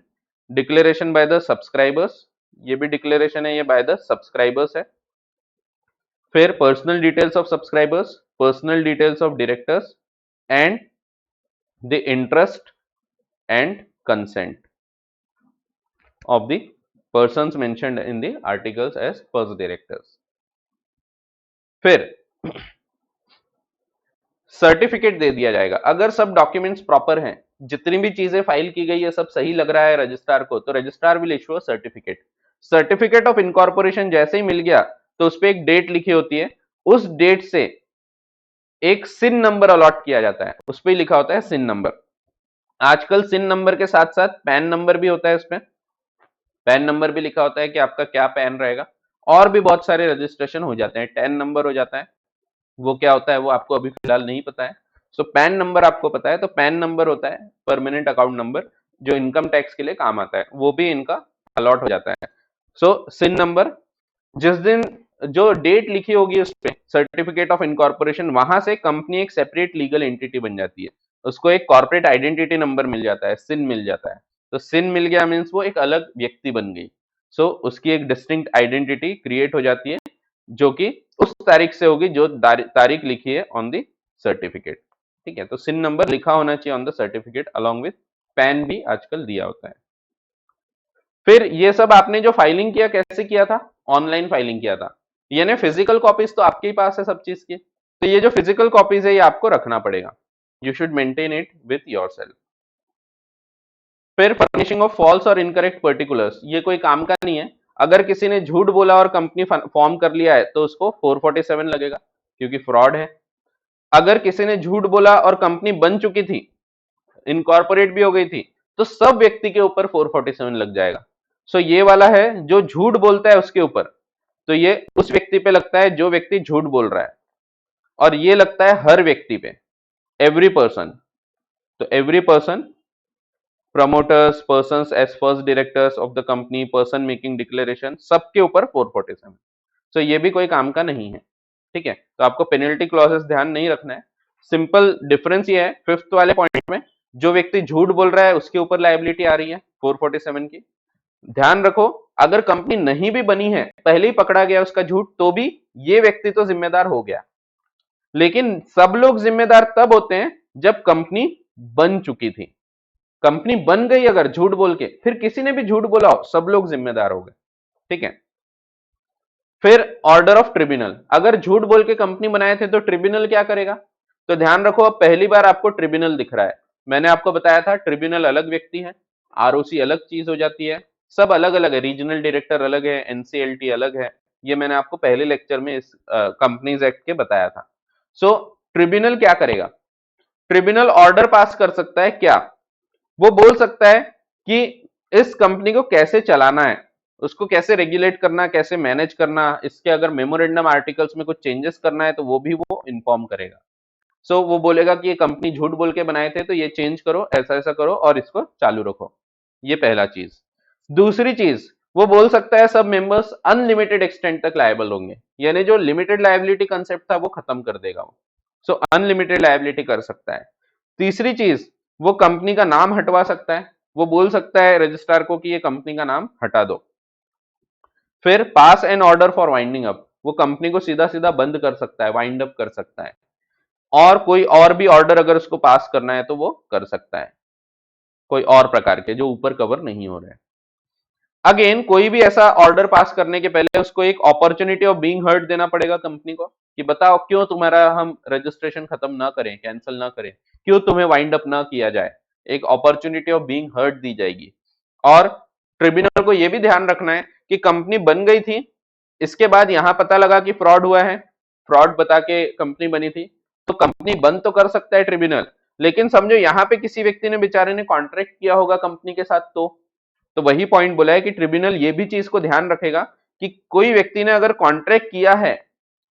declaration by the subscribers, ये भी डिक्लेरेशन है, ये बाय द सब्सक्राइबर्स है। फिर personal details of subscribers, personal details of directors and the interest and consent of the persons mentioned in the articles as first directors। फिर certificate दे दिया जाएगा। अगर सब डॉक्यूमेंट्स प्रॉपर हैं, जितनी भी चीजें फाइल की गई है सब सही लग रहा है रजिस्ट्रार को, तो registrar will issue a certificate. Certificate of incorporation जैसे ही मिल गया तो उस पर एक डेट लिखी होती है, उस डेट से एक सिन नंबर अलॉट किया जाता है, उस पर लिखा होता है सिन नंबर। आजकल सिन नंबर के साथ साथ पैन नंबर भी होता है, इसमें पैन नंबर भी लिखा होता है कि आपका क्या पैन रहेगा, और भी बहुत सारे रजिस्ट्रेशन हो जाते हैं, टैन नंबर हो जाता है, वो क्या होता है वो आपको अभी फिलहाल नहीं पता है। सो पैन नंबर आपको पता है, तो पैन नंबर होता है परमानेंट अकाउंट नंबर, जो इनकम टैक्स के लिए काम आता है, वो भी इनका अलॉट हो जाता है। सो सिन नंबर, जिस दिन जो डेट लिखी होगी उस पे सर्टिफिकेट ऑफ इनकॉर्पोरेशन, वहां से कंपनी एक सेपरेट लीगल एंटिटी बन जाती है, उसको एक कॉर्पोरेट आइडेंटिटी नंबर मिल जाता है, सिन मिल जाता है। तो सिन मिल गया मीन्स वो एक अलग व्यक्ति बन गई। सो उसकी एक डिस्टिंक्ट आइडेंटिटी क्रिएट हो जाती है, जो कि उस तारीख से होगी जो तारीख लिखी है ऑन दी सर्टिफिकेट। ठीक है, तो सिन नंबर लिखा होना चाहिए on the certificate along with pan भी आजकल दिया होता है। फिर ये सब आपने जो फाइलिंग किया कैसे किया था, ऑनलाइन फाइलिंग किया था, यानी फिजिकल कॉपीज तो आपके ही पास है सब चीज की, तो ये जो फिजिकल कॉपीज है ये आपको रखना पड़ेगा, you should maintain it with yourself. फिर फर्निशिंग ऑफ फॉल्स और इनकरेक्ट पर्टिकुलर्स, ये कोई काम का नहीं है, अगर किसी ने झूठ बोला और कंपनी फॉर्म कर लिया है तो उसको 447 लगेगा, क्योंकि फ्रॉड है। अगर किसी ने झूठ बोला और कंपनी बन चुकी थी, इनकॉर्पोरेट भी हो गई थी, तो सब व्यक्ति के ऊपर 447 लग जाएगा। सो ये वाला है जो झूठ बोलता है उसके ऊपर, तो ये उस व्यक्ति पे लगता है जो व्यक्ति झूठ बोल रहा है, और ये लगता है हर व्यक्ति पे, एवरी पर्सन। तो every person, promoters, person as first directors of the company, person making declaration, सबके ऊपर 447। सो ये भी कोई काम का नहीं है। ठीक है, तो आपको पेनल्टी क्लॉजेस ध्यान नहीं रखना है। सिंपल डिफरेंस ये है फिफ्थ वाले पॉइंट में, जो व्यक्ति झूठ बोल रहा है उसके ऊपर लायबिलिटी आ रही है 447 की। ध्यान रखो, अगर कंपनी नहीं भी बनी है, पहले ही पकड़ा गया उसका झूठ, तो भी ये व्यक्ति तो जिम्मेदार हो गया। लेकिन सब लोग जिम्मेदार तब होते हैं जब कंपनी बन चुकी थी। कंपनी बन गई अगर झूठ बोल के, फिर किसी ने भी झूठ बोला हो, सब लोग जिम्मेदार हो गए। ठीक है, फिर ऑर्डर ऑफ ट्रिब्यूनल, अगर झूठ बोल के कंपनी बनाए थे तो ट्रिब्यूनल क्या करेगा, तो ध्यान रखो, अब पहली बार आपको ट्रिब्यूनल दिख रहा है। मैंने आपको बताया था ट्रिब्यूनल अलग व्यक्ति है, आरओसी अलग चीज हो जाती है, सब अलग अलग है, रीजनल डायरेक्टर अलग है, एनसीएलटी अलग है, ये मैंने आपको पहले लेक्चर में इस कंपनीज एक्ट के बताया था। सो ट्रिब्यूनल क्या करेगा, ट्रिब्यूनल ऑर्डर पास कर सकता है, क्या वो बोल सकता है कि इस कंपनी को कैसे चलाना है, उसको कैसे रेगुलेट करना, कैसे मैनेज करना, इसके अगर मेमोरेंडम आर्टिकल्स में कुछ चेंजेस करना है तो वो भी वो इन्फॉर्म करेगा। सो वो बोलेगा कि ये कंपनी झूठ बोल के बनाए थे तो ये चेंज करो, ऐसा ऐसा करो और इसको चालू रखो। ये पहला चीज। दूसरी चीज, वो बोल सकता है सब मेंबर्स अनलिमिटेड एक्सटेंट तक लायबल होंगे, यानी जो लिमिटेड लायबिलिटी कंसेप्ट था वो खत्म कर देगा वो। सो अनलिमिटेड लायबिलिटी कर सकता है। तीसरी चीज, वो कंपनी का नाम हटवा सकता है, वो बोल सकता है रजिस्ट्रार को कि ये कंपनी का नाम हटा दो। फिर pass an order for winding up, वो कंपनी को सीधा सीधा बंद कर सकता है, वाइंड अप कर सकता है, और कोई और भी ऑर्डर अगर उसको पास करना है तो वो कर सकता है, कोई और प्रकार के जो ऊपर कवर नहीं हो रहे हैं। अगेन कोई भी ऐसा ऑर्डर पास करने के पहले उसको एक अपॉर्चुनिटी ऑफ बीइंग हर्ड देना पड़ेगा कंपनी को, कि बताओ क्यों तुम्हारा हम रजिस्ट्रेशन खत्म ना करें, कैंसिल ना करें, क्यों तुम्हें वाइंड अप ना किया जाए, एक अपॉर्चुनिटी ऑफ बीइंग हर्ड दी जाएगी। और ट्रिब्यूनल को यह भी ध्यान रखना है कि कंपनी बन गई थी, इसके बाद यहां पता लगा कि फ्रॉड हुआ है, फ्रॉड बता के कंपनी बनी थी, तो कंपनी बंद तो कर सकता है ट्रिब्यूनल, लेकिन समझो यहां पे किसी व्यक्ति ने बेचारे ने कॉन्ट्रैक्ट किया होगा कंपनी के साथ, तो वही पॉइंट बोला है कि ट्रिब्यूनल ये भी चीज को ध्यान रखेगा कि कोई व्यक्ति ने अगर कॉन्ट्रैक्ट किया है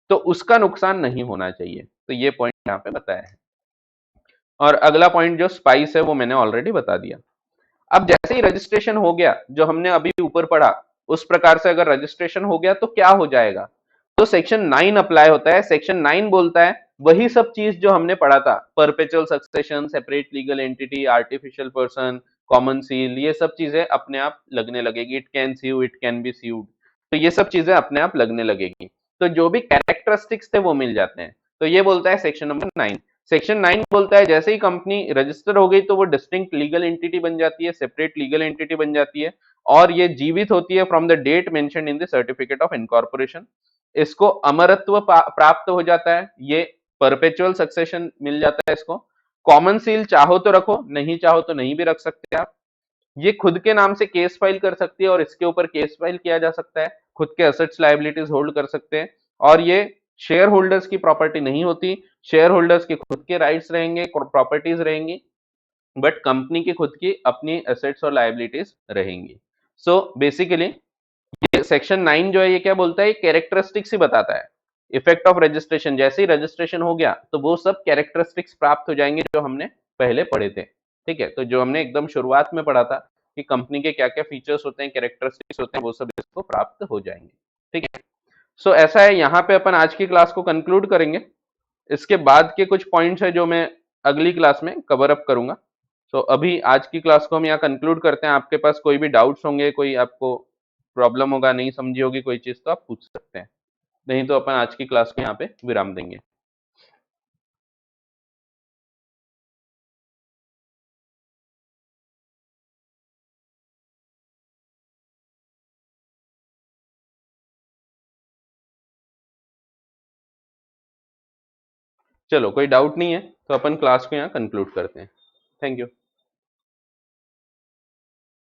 तो उसका नुकसान नहीं होना चाहिए, तो ये पॉइंट यहाँ पे बताया है। और अगला पॉइंट जो स्पाइस है वो मैंने ऑलरेडी बता दिया। अब जैसे ही रजिस्ट्रेशन हो गया, जो हमने अभी ऊपर पढ़ा उस प्रकार से अगर रजिस्ट्रेशन हो गया तो क्या हो जाएगा, तो सेक्शन 9 अप्लाई होता है। सेक्शन 9 बोलता है वही सब चीज जो हमने पढ़ा था, perpetual succession, separate legal entity, artificial person, common seal, ये सब चीजें अपने आप लगने लगेगी, it can sue, it can be sued, तो ये सब चीजें अपने आप लगने लगेगी, तो जो भी कैरेक्टरिस्टिक्स थे वो मिल जाते हैं। तो ये बोलता है सेक्शन नंबर 9। सेक्शन 9 बोलता है जैसे ही कंपनी रजिस्टर हो गई तो वो डिस्टिंक्ट लीगल एंटिटी बन जाती है, सेपरेट लीगल एंटिटी बन जाती है, और ये जीवित होती है from the date mentioned in the certificate of incorporation. इसको अमरत्व प्राप्त हो जाता है, ये परपेचुअल सक्सेशन मिल जाता है इसको। कॉमन सील चाहो तो रखो, नहीं चाहो तो नहीं भी रख सकते आप। ये खुद के नाम से केस फाइल कर सकती है और इसके ऊपर केस फाइल किया जा सकता है, खुद के असेट्स लायबिलिटीज होल्ड कर सकते हैं, और ये शेयर होल्डर्स की प्रॉपर्टी नहीं होती। शेयर होल्डर्स के खुद के राइट्स रहेंगे, प्रॉपर्टीज रहेंगी, बट कंपनी की खुद की अपनी एसेट्स और लायबिलिटीज रहेंगी। सो बेसिकली ये सेक्शन 9 जो है ये क्या बोलता है, कैरेक्टरिस्टिक्स ही बताता है। इफेक्ट ऑफ रजिस्ट्रेशन, जैसे ही रजिस्ट्रेशन हो गया तो वो सब कैरेक्टरिस्टिक्स प्राप्त हो जाएंगे जो हमने पहले पढ़े थे। ठीक है, तो जो हमने एकदम शुरुआत में पढ़ा था कि कंपनी के क्या क्या फीचर्स होते हैं, कैरेक्टरिस्टिक्स होते हैं, वो सब इसको प्राप्त हो जाएंगे। ठीक है, सो ऐसा है, यहाँ पे अपन आज की क्लास को कंक्लूड करेंगे। इसके बाद के कुछ पॉइंट्स है जो मैं अगली क्लास में कवर अप करूंगा। तो अभी आज की क्लास को हम यहाँ कंक्लूड करते हैं। आपके पास कोई भी डाउट्स होंगे, कोई आपको प्रॉब्लम होगा, नहीं समझी होगी कोई चीज, तो आप पूछ सकते हैं, नहीं तो अपन आज की क्लास को यहाँ पे विराम देंगे। चलो, कोई डाउट नहीं है तो अपन क्लास को यहाँ कंक्लूड करते हैं। Thank you.